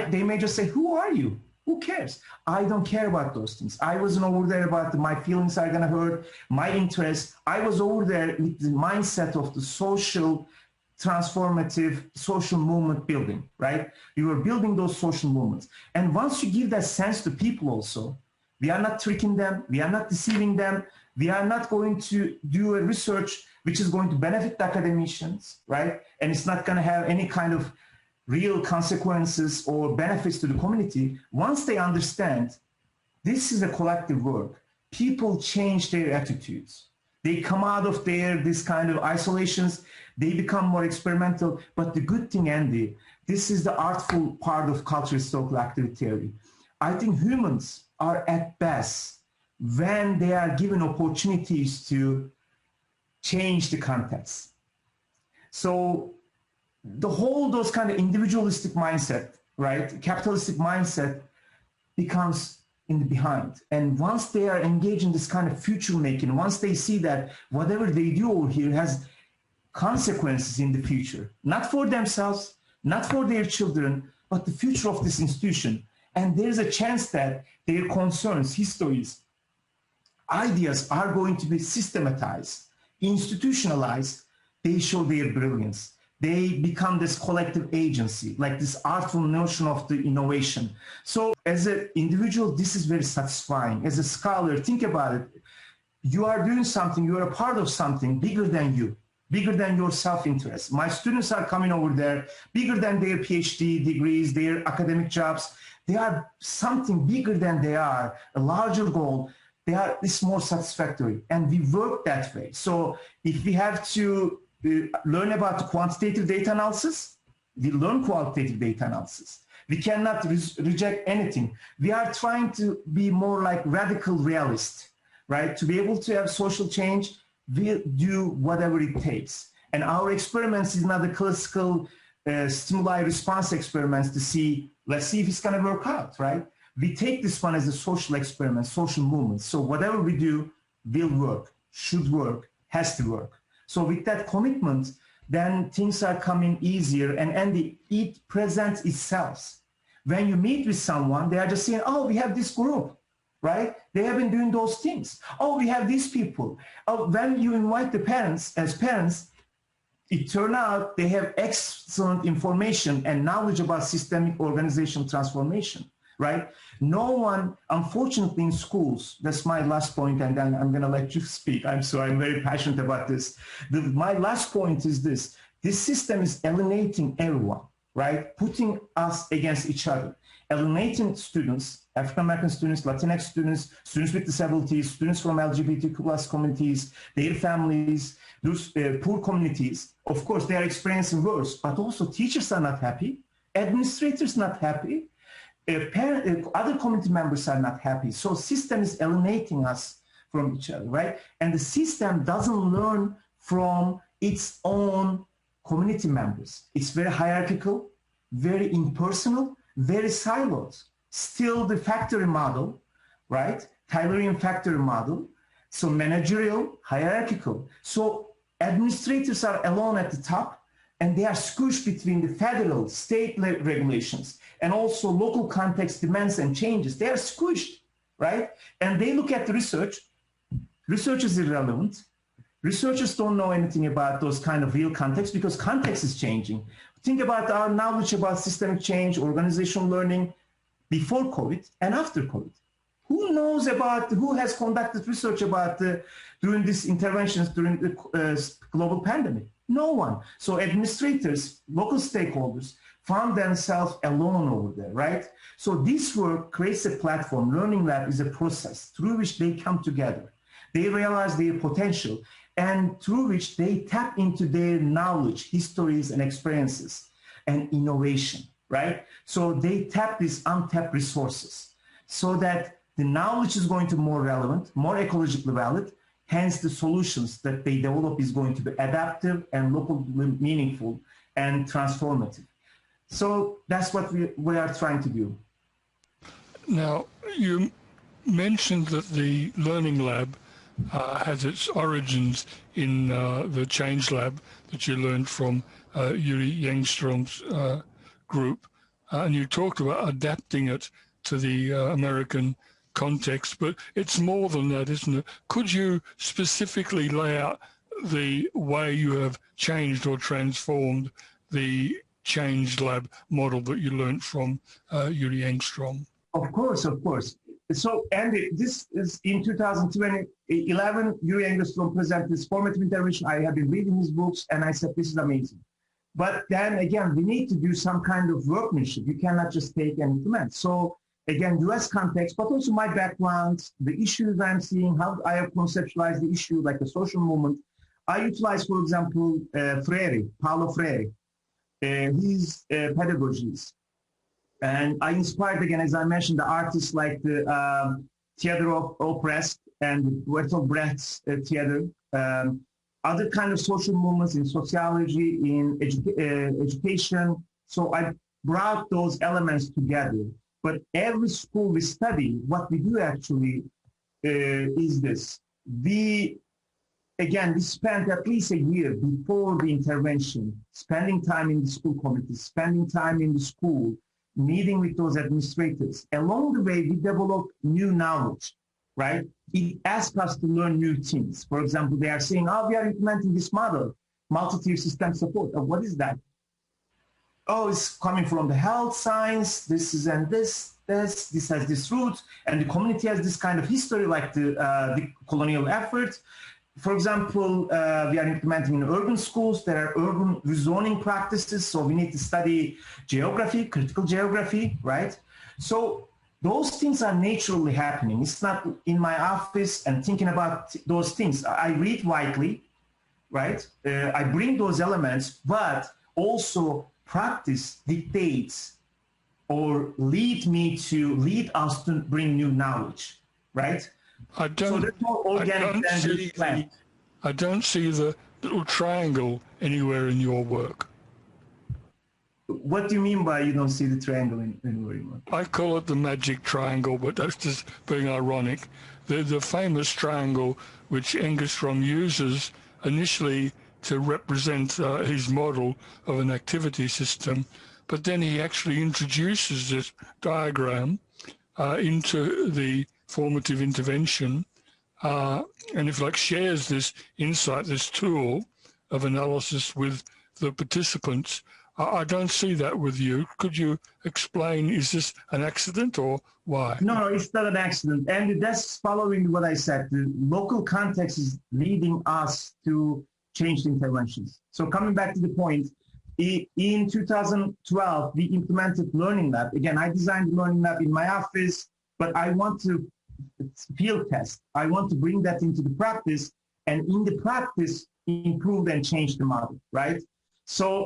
they may just say, who are you? Who cares? I don't care about those things. I wasn't over there about my feelings are gonna hurt, my interests. I was over there with the mindset of the social, transformative social movement building, right? You were building those social movements. And once you give that sense to people also, we are not tricking them, we are not deceiving them, we are not going to do a research which is going to benefit the academicians, right? And it's not gonna have any kind of real consequences or benefits to the community. Once they understand this is a collective work, people change their attitudes. They come out of this kind of isolations, they become more experimental. But the good thing, Andy, this is the artful part of cultural historical activity theory. I think humans are at best when they are given opportunities to change the context. So those kind of individualistic mindset, right, capitalistic mindset becomes in the behind. And once they are engaged in this kind of future making, once they see that whatever they do over here has consequences in the future, not for themselves, not for their children, but the future of this institution. And there's a chance that their concerns, histories, ideas are going to be systematized, institutionalized. They show their brilliance. They become this collective agency, like this artful notion of the innovation. So as an individual, this is very satisfying. As a scholar, think about it. You are doing something, you are a part of something bigger than you, bigger than your self-interest. My students are coming over there, bigger than their PhD degrees, their academic jobs. They are something bigger than they are, a larger goal. It's more satisfactory. And we work that way. So if we have to learn about quantitative data analysis, we learn qualitative data analysis. We cannot reject anything. We are trying to be more like radical realist, right? To be able to have social change, we do whatever it takes. And our experiments is not the classical stimuli response experiments to see, let's see if it's gonna work out, right? We take this one as a social experiment, social movement. So whatever we do will work, should work, has to work. So with that commitment, then things are coming easier, and it presents itself. When you meet with someone, they are just saying, oh, we have this group, right? They have been doing those things. Oh, we have these people. Oh, when you invite the parents, as parents, it turns out they have excellent information and knowledge about systemic organizational transformation, right? No one, unfortunately, in schools, that's my last point, and then I'm gonna let you speak. I'm very passionate about this. My last point is this. This system is alienating everyone, right? Putting us against each other, alienating students, African-American students, Latinx students, students with disabilities, students from LGBTQ+ communities, their families, those poor communities. Of course, they are experiencing worse, but also teachers are not happy, administrators not happy, other community members are not happy. So system is alienating us from each other, right? And the system doesn't learn from its own community members. It's very hierarchical, very impersonal, very siloed. Still the factory model, right? Taylorian factory model. So managerial, hierarchical. So administrators are alone at the top, and they are squished between the federal, state regulations, and also local context demands and changes. They are squished, right? And they look at the research. Research is irrelevant. Researchers don't know anything about those kind of real contexts because context is changing. think about our knowledge about systemic change, organizational learning before COVID and after COVID. Who knows about, who has conducted research about doing these interventions during the global pandemic? No one. So administrators, local stakeholders found themselves alone over there, right? So this work creates a platform. Learning Lab is a process through which they come together. They realize their potential and through which they tap into their knowledge, histories, and experiences and innovation, right? So they tap these untapped resources so that the knowledge is going to be more relevant, more ecologically valid, hence the solutions that they develop is going to be adaptive and locally meaningful and transformative. So that's what we are trying to do. Now, you mentioned that the Learning Lab has its origins in the Change Lab that you learned from Yuri Engstrom's group, and you talked about adapting it to the American context, but it's more than that, isn't it? Could you specifically lay out the way you have changed or transformed the Change Lab model that you learned from Yuri Engstrom? Of course, of course. So, Andy, this is in 2011, Yuri Engestrom presented this formative intervention. I have been reading his books, and I said, this is amazing. But then again, we need to do some kind of workmanship. You cannot just take and implement. So, again, US context, but also my background, the issues I'm seeing, how I have conceptualized the issue, like the social movement. I utilize, for example, Paulo Freire, his pedagogies. And I inspired, again, as I mentioned, the artists like the Theater of Oppressed and Bertolt Brecht's theater, other kind of social movements in sociology, in education. So I brought those elements together. But every school we study, what we do actually is this. We spent at least a year before the intervention, spending time in the school committees, spending time in the school, meeting with those administrators. Along the way, we develop new knowledge, right? It asks us to learn new things. For example, they are saying, oh, we are implementing this model, multi-tier system support. Oh, what is that? Oh, it's coming from the health science, this is and this has this root, and the community has this kind of history, like the colonial effort. For example, we are implementing in urban schools, there are urban rezoning practices, so we need to study geography, critical geography, right? So those things are naturally happening. It's not in my office and thinking about those things. I read widely, right? I bring those elements, but also practice dictates or lead us to bring new knowledge, right? I don't see the little triangle anywhere in your work. What do you mean by you don't see the triangle anywhere in your work? I call it the magic triangle, but that's just being ironic. The famous triangle which Engestrom uses initially to represent his model of an activity system, but then he actually introduces this diagram into the formative intervention, and if like shares this insight, this tool of analysis with the participants. I don't see that with you. Could you explain, is this an accident or why? No, it's not an accident. And that's following what I said. The local context is leading us to change the interventions. So coming back to the point, in 2012, we implemented Learning Lab. Again, I designed the Learning Lab in my office, but I want to field test. I want to bring that into the practice, and in the practice, improve and change the model, right? So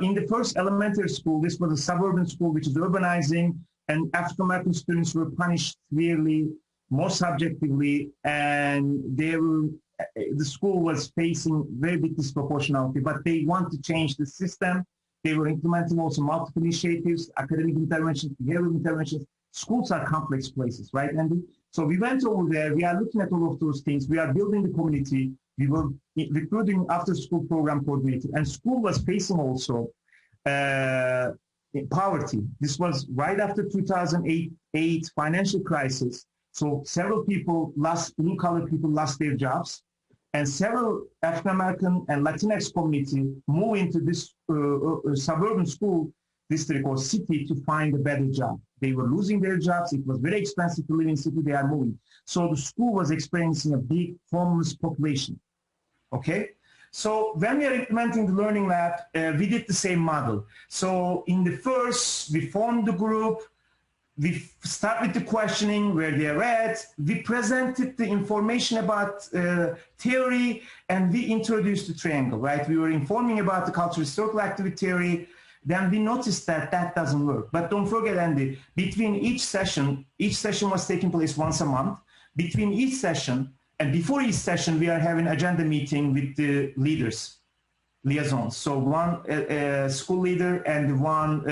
in the first elementary school, this was a suburban school which is urbanizing, and African-American students were punished severely, more subjectively, and the school was facing very big disproportionality, but they want to change the system. They were implementing also multiple initiatives, academic interventions, behavioral interventions. Schools are complex places, right, Andy? So we went over there. We are looking at all of those things. We are building the community. We were recruiting after-school program coordinator, and school was facing also poverty. This was right after 2008 financial crisis. So several people blue-collar people lost their jobs. and several African American and Latinx community move into this suburban school district or city to find a better job. They were losing their jobs. It was very expensive to live in city. They are moving. So the school was experiencing a big homeless population. Okay. So when we are implementing the learning lab, we did the same model. So in the first, we formed the group. We start with the questioning where they are at. We presented the information about theory, and we introduced the triangle, right? We were informing about the cultural historical activity theory. Then we noticed that that doesn't work. But don't forget, Andy, between each session was taking place once a month. Between each session and before each session, we are having agenda meeting with the leaders, liaisons. So one school leader and one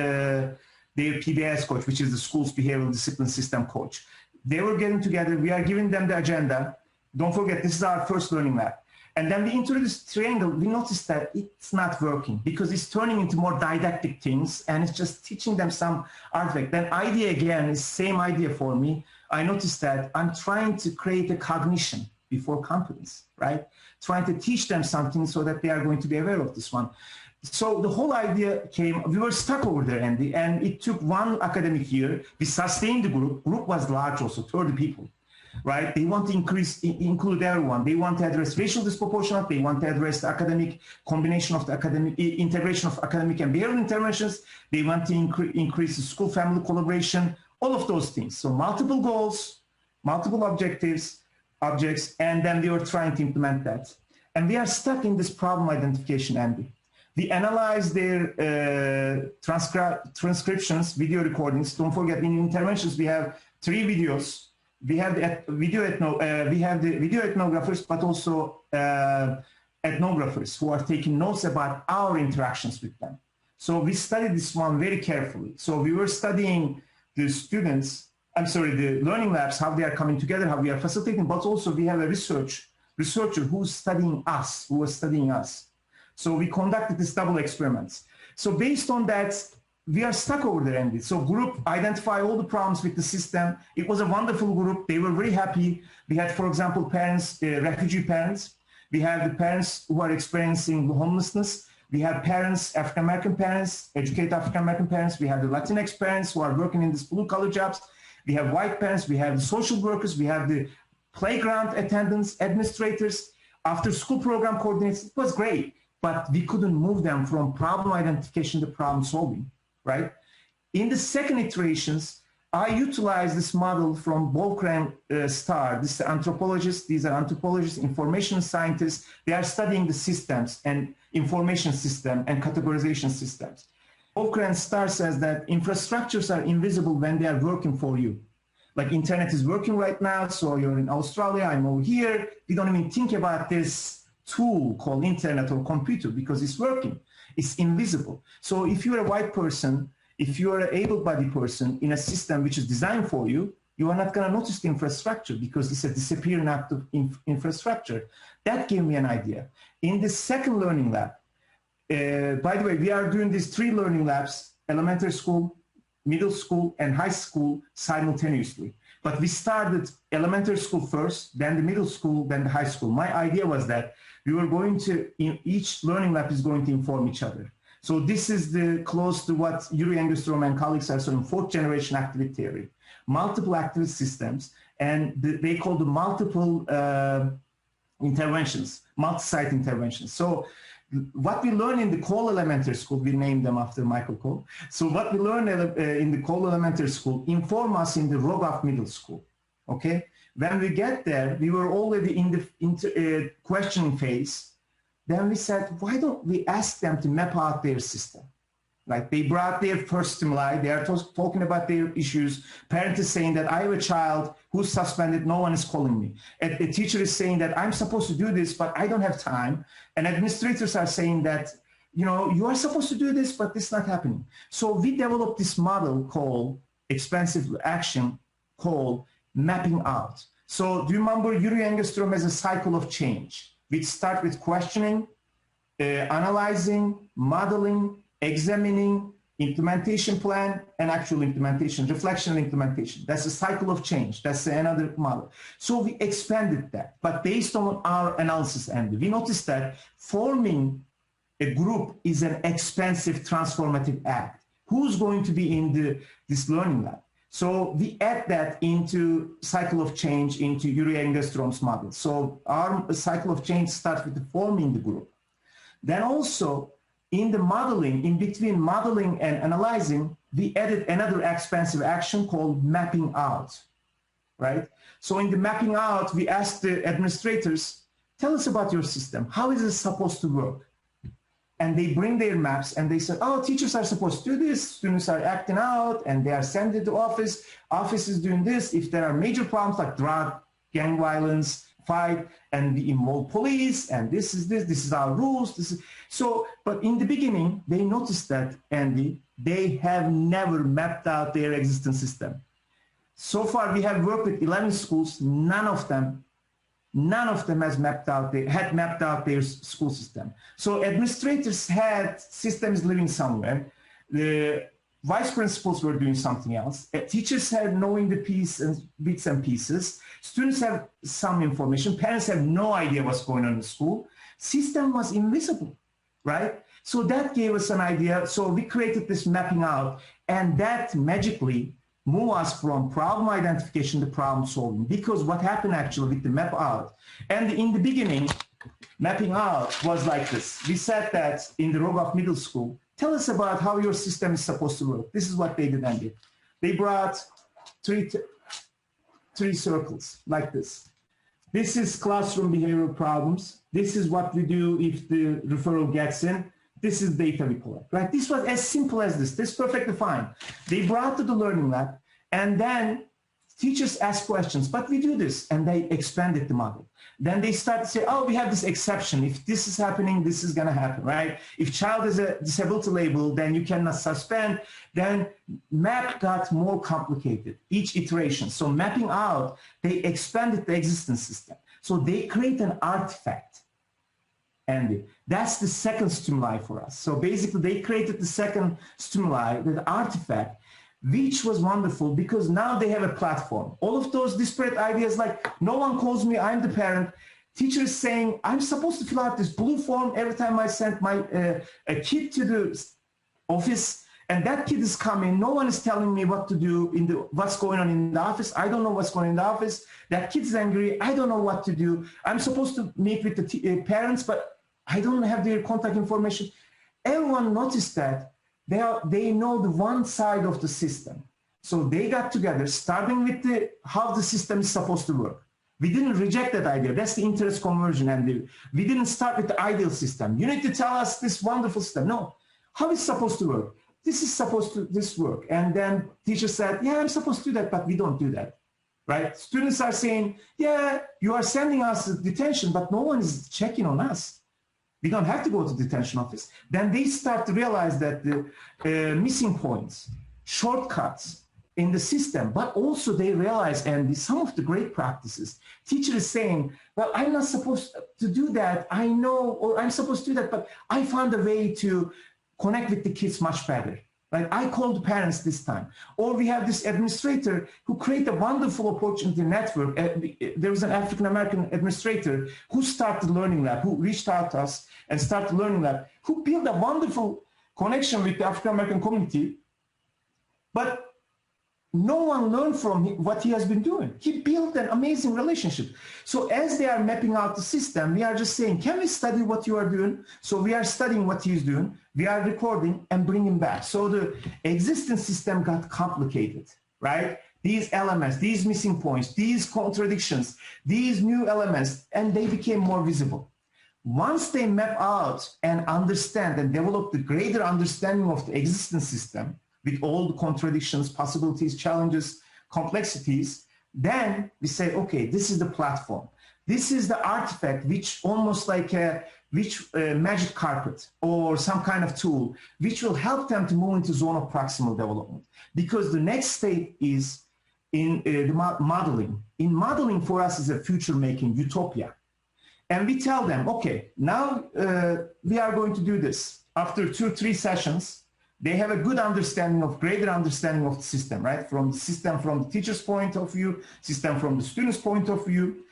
their PBS coach, which is the school's behavioral discipline system coach. They were getting together. We are giving them the agenda. Don't forget, this is our first learning lab. And then we introduced triangle. We noticed that it's not working because it's turning into more didactic things and it's just teaching them some artifact. Then idea again is same idea for me. I noticed that I'm trying to create a cognition before competence, right? Trying to teach them something so that they are going to be aware of this one. So the whole idea came, we were stuck over there, Andy, and it took one academic year. We sustained the group. Group was large also, 30 people, right? They want to include everyone. They want to address racial disproportionality. They want to address the academic combination of the academic, integration of academic and behavioral interventions. They want to increase the school-family collaboration, all of those things. So multiple goals, multiple objects, and then we were trying to implement that. And we are stuck in this problem identification, Andy. We analyze their transcriptions, video recordings. Don't forget, in interventions, we have 3 videos. We have the video ethnographers, but also ethnographers who are taking notes about our interactions with them. So we studied this one very carefully. So we were studying the students, the learning labs, how they are coming together, how we are facilitating, but also we have a researcher who's studying us, who was studying us. So we conducted these double experiments. So based on that, we are stuck over there, Andy. So group identify all the problems with the system. It was a wonderful group. They were very happy. We had, for example, parents, refugee parents. We have the parents who are experiencing homelessness. We have parents, African-American parents, educated African-American parents. We have the Latinx parents who are working in these blue-collar jobs. We have white parents. We have the social workers. We have the playground attendants, administrators, after-school program coordinators. It was great. But we couldn't move them from problem identification to problem solving, right? In the second iterations, I utilized this model from Volker and Starr. These are anthropologists, information scientists. They are studying the systems and information system and categorization systems. Volker and Starr says that infrastructures are invisible when they are working for you. Like internet is working right now, so you're in Australia, I'm over here. We don't even think about this tool called internet or computer because it's working. It's invisible. So if you're a white person, if you're an able-bodied person in a system which is designed for you, you are not going to notice the infrastructure because it's a disappearing act of infrastructure. That gave me an idea. In the second learning lab, by the way, we are doing these 3 learning labs, elementary school, middle school, and high school simultaneously. But we started elementary school first, then the middle school, then the high school. My idea was that we were going to, each learning lab is going to inform each other. So this is close to what Yuri Engestrom and colleagues are saying, 4th generation activity theory. Multiple activity systems, and they call the multiple interventions, multi-site interventions. So what we learn in the Cole Elementary School, we named them after Michael Cole. So what we learn in the Cole Elementary School inform us in the Rogoff Middle School, okay? When we get there, we were already in the questioning phase. Then we said, why don't we ask them to map out their system? Like they brought their first stimuli, they are talking about their issues. Parent is saying that I have a child who's suspended, no one is calling me. And the teacher is saying that I'm supposed to do this, but I don't have time. And administrators are saying that, you know, you are supposed to do this, but it's not happening. So we developed this model called expansive action called mapping out. So do you remember Yuri Engestrom as a cycle of change? We start with questioning, analyzing, modeling, examining, implementation plan and actual implementation, reflection and implementation. That's a cycle of change. That's another model. So we expanded that, but based on our analysis, and we noticed that forming a group is an expensive transformative act. Who's going to be in this learning lab? So we add that into cycle of change into Yuri Engestrom's model. So our cycle of change starts with forming the group. Then also in the modeling, in between modeling and analyzing, we added another expensive action called mapping out, right? So in the mapping out, we asked the administrators, tell us about your system. How is it supposed to work? And they bring their maps and they said, oh, teachers are supposed to do this, students are acting out, and they are sent into office, office is doing this. If there are major problems like drug, gang violence, fight, and we involve police, and this is our rules. So, but in the beginning, they noticed that, Andy, they have never mapped out their existing system. So far, we have worked with 11 schools, none of them has mapped out their school system. So administrators had systems living somewhere. The vice principals were doing something else. Teachers had knowing the bits and pieces. Students have some information. Parents have no idea what's going on in the school. System was invisible, right? So that gave us an idea. So we created this mapping out, and that magically move us from problem identification to problem solving. Because what happened actually with the map out, and in the beginning, mapping out was like this. We said that in the Rogov Middle School, tell us about how your system is supposed to work. This is what they did, Andy. They brought three circles like this. This is classroom behavioral problems. This is what we do if the referral gets in. This is data we collect, right? This was as simple as this. This is perfectly fine. They brought to the learning lab, and then teachers ask questions, but we do this, and they expanded the model. Then they start to say, oh, we have this exception. If this is happening, this is gonna happen, right? If child is a disability label, then you cannot suspend. Then map got more complicated, each iteration. So mapping out, they expanded the existing system. So they create an artifact. And that's the second stimuli for us. So basically they created the second stimuli, the artifact, which was wonderful because now they have a platform. All of those disparate ideas like no one calls me, I'm the parent. Teachers saying, I'm supposed to fill out this blue form every time I send my a kid to the office, and that kid is coming. No one is telling me what to do what's going on in the office. I don't know what's going on in the office. That kid's angry. I don't know what to do. I'm supposed to meet with the parents, but I don't have their contact information. Everyone noticed that they know the one side of the system. So they got together, starting with how the system is supposed to work. We didn't reject that idea. That's the interest conversion. And we didn't start with the ideal system. You need to tell us this wonderful system. No, how is it supposed to work? This is supposed to work. And then teacher said, yeah, I'm supposed to do that, but we don't do that. Right? Students are saying, yeah, you are sending us to detention, but no one is checking on us. We don't have to go to the detention office. Then they start to realize that the missing points, shortcuts in the system, but also they realize, and some of the great practices, teacher is saying, well, I'm not supposed to do that. I know, or I'm supposed to do that, but I found a way to connect with the kids much better. Right? I called parents this time. Or we have this administrator who created a wonderful opportunity network. There was an African-American administrator who started Learning Lab, who reached out to us and started Learning Lab, who built a wonderful connection with the African-American community. But no one learned from him what he has been doing. He built an amazing relationship. So as they are mapping out the system, we are just saying, can we study what you are doing? So we are studying what he's doing. We are recording and bringing back. So the existing system got complicated, right? These elements, these missing points, these contradictions, these new elements, and they became more visible. Once they map out and understand and develop the greater understanding of the existing system, with all the contradictions, possibilities, challenges, complexities, then we say, okay, this is the platform. This is the artifact, which almost like a magic carpet or some kind of tool, which will help them to move into zone of proximal development. Because the next state is in the modeling. In modeling for us is a future-making utopia. And we tell them, okay, now we are going to do this. After 2 or 3 sessions, they have a good understanding of, greater understanding of the system, right? From the system, from the teacher's point of view, system from the student's point of view.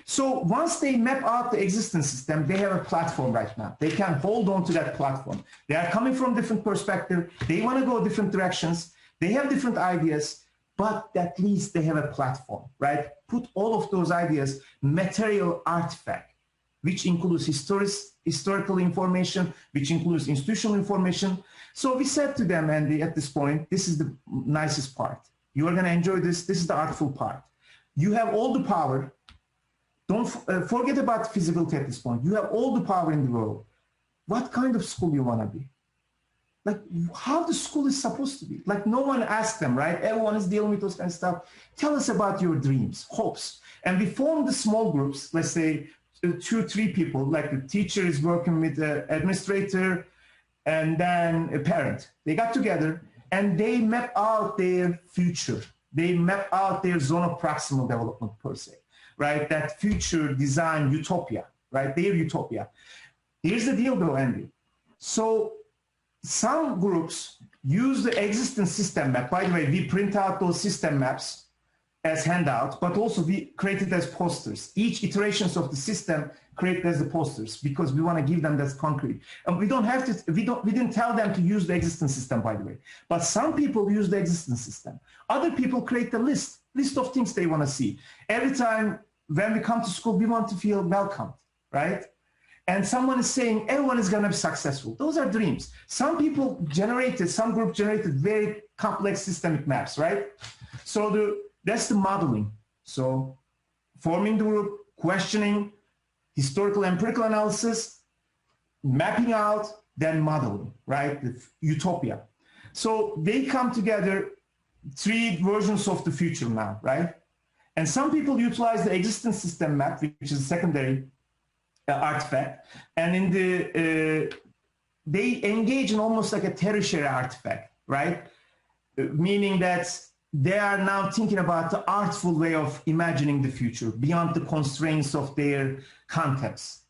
So once they map out the existing system, they have a platform right now. They can hold on to that platform. They are coming from different perspectives. They want to go different directions. They have different ideas, but at least they have a platform, right? Put all of those ideas, material artifact, which includes historical information, which includes institutional information. So we said to them, Andy, at this point, this is the nicest part. You are going to enjoy this. This is the artful part. You have all the power. Don't forget about feasibility at this point. You have all the power in the world. What kind of school you want to be? Like how the school is supposed to be. Like no one asked them, right? Everyone is dealing with those kind of stuff. Tell us about your dreams, hopes. And we formed the small groups, let's say 2 or 3 people, like the teacher is working with the administrator and then a parent. They got together and they map out their future. They map out their zone of proximal development per se, right? That future design utopia, right? Their utopia. Here's the deal though, Andy. So some groups use the existing system map. By the way, we print out those system maps as handouts, but also we create it as posters. Each iterations of the system created as the posters because we want to give them that concrete. And we don't have to, we didn't tell them to use the existing system, by the way. But some people use the existing system. Other people create the list of things they want to see. Every time when we come to school, we want to feel welcomed, right? And someone is saying everyone is going to be successful. Those are dreams. Some people generated, some group generated very complex systemic maps, right? So that's the modeling. So forming the group, questioning, historical empirical analysis, mapping out, then modeling, right? The utopia. So they come together, 3 versions of the future now, right? And some people utilize the existing system map, which is a secondary artifact, and in the they engage in almost like a tertiary artifact, right? Meaning that they are now thinking about the artful way of imagining the future beyond the constraints of their context.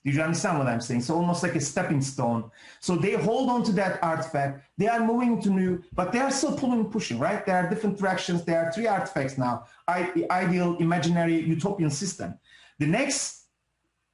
Do you understand what I'm saying? So almost like a stepping stone. So they hold on to that artifact. They are moving to new, but they are still pulling and pushing, right? There are different directions. There are 3 artifacts now: ideal, imaginary, utopian system. The next,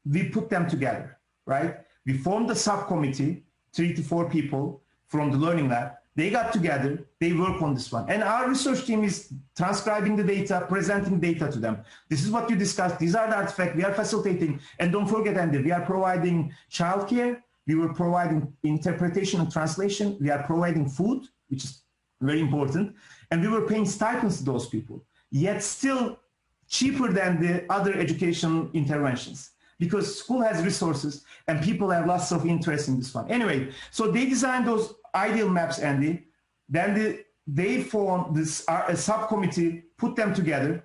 we put them together, right? We formed a subcommittee, 3 to 4 people from the learning lab. They got together, they work on this one. And our research team is transcribing the data, presenting data to them. This is what you discussed. These are the artifacts we are facilitating. And don't forget, Andy, we are providing childcare. We were providing interpretation and translation. We are providing food, which is very important. And we were paying stipends to those people, yet still cheaper than the other education interventions, because school has resources and people have lots of interest in this one. Anyway, so they designed those ideal maps, Andy. Then they formed this a subcommittee, put them together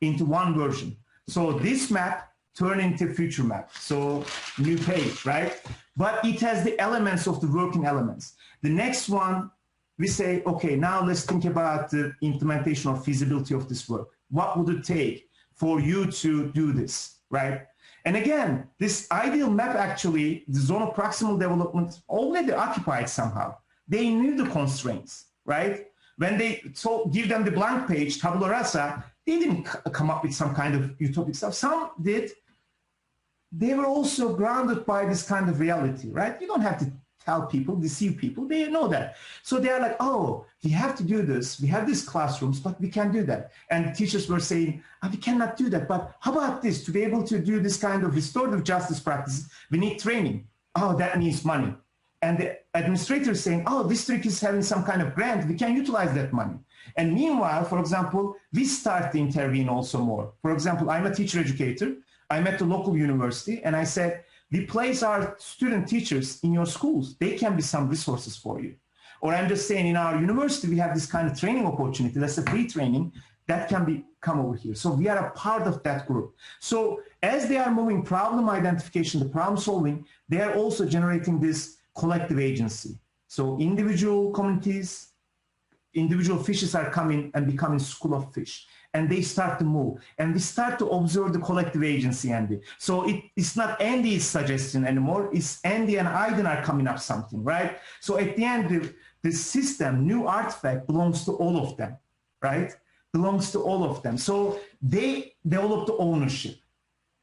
into one version. So this map turned into future map. So new page, right? But it has the elements of the working elements. The next one, we say, okay, now let's think about the implementation or feasibility of this work. What would it take for you to do this, right? And again, this ideal map, actually, the zone of proximal development already occupied somehow. They knew the constraints, right? When they give them the blank page, tabula rasa, they didn't come up with some kind of utopic stuff. Some did. They were also grounded by this kind of reality, right? You don't have to tell people, deceive people. They know that. So they are like, oh, we have to do this. We have these classrooms, but we can't do that. And teachers were saying, oh, we cannot do that. But how about this? To be able to do this kind of restorative justice practices, we need training. Oh, that needs money. And the administrator is saying, oh, district is having some kind of grant. We can utilize that money. And meanwhile, for example, we start to intervene also more. For example, I'm a teacher educator. I'm at the local university, and I said, we place our student teachers in your schools. They can be some resources for you. Or I'm just saying, in our university, we have this kind of training opportunity. That's a free training that can come over here. So we are a part of that group. So as they are moving problem identification, the problem solving, they are also generating this collective agency. So individual communities, individual fishes are coming and becoming school of fish. And they start to move. And we start to observe the collective agency, Andy. So it's not Andy's suggestion anymore. It's Andy and Aydin are coming up something, right? So at the end, the system, new artifact belongs to all of them, right? Belongs to all of them. So they develop the ownership.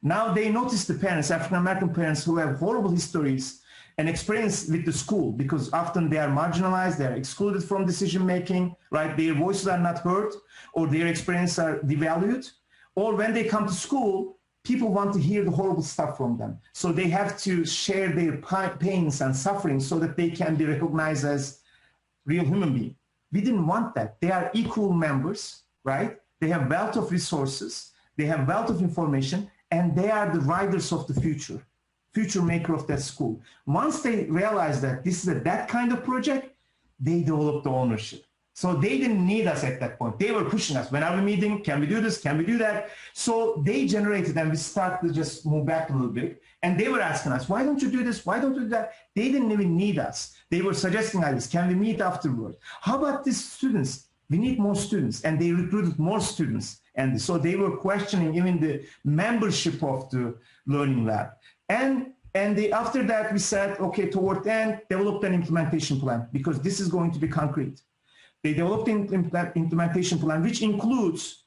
Now they notice the parents, African-American parents who have horrible histories and experience with the school, because often they are marginalized, they are excluded from decision-making, right? Their voices are not heard, or their experiences are devalued. Or when they come to school, people want to hear the horrible stuff from them. So they have to share their pains and suffering so that they can be recognized as real human beings. We didn't want that. They are equal members, right? They have wealth of resources, they have wealth of information, and they are the riders of the future maker of that school. Once they realize that this is that kind of project, they develop the ownership. So they didn't need us at that point. They were pushing us. When are we meeting? Can we do this? Can we do that? So they generated, and we started to just move back a little bit. And they were asking us, why don't you do this? Why don't you do that? They didn't even need us. They were suggesting ideas. Can we meet afterward? How about these students? We need more students. And they recruited more students. And so they were questioning even the membership of the Learning Lab. And after that, we said, okay, toward the end, develop an implementation plan, because this is going to be concrete. They developed an implementation plan, which includes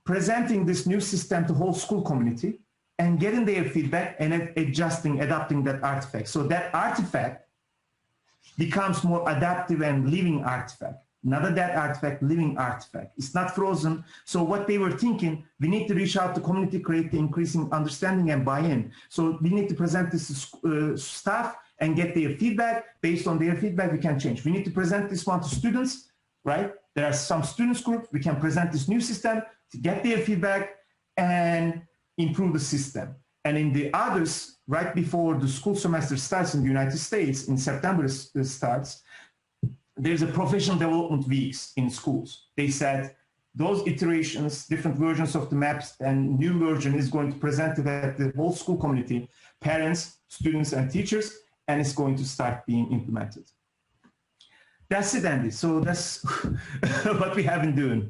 presenting this new system to the whole school community and getting their feedback and adapting that artifact. So that artifact becomes more adaptive and living artifact. Not a dead artifact, living artifact. It's not frozen. So what they were thinking, we need to reach out to community, create the increasing understanding and buy-in. So we need to present this to staff and get their feedback. Based on their feedback, we can change. We need to present this one to students, right? There are some students group. We can present this new system to get their feedback and improve the system. And in the others, right before the school semester starts in the United States, in September it starts, there's a professional development weeks in schools. They said those iterations, different versions of the maps, and new version is going to present to the whole school community, parents, students, and teachers, and it's going to start being implemented. That's it, Andy. So that's what we have been doing.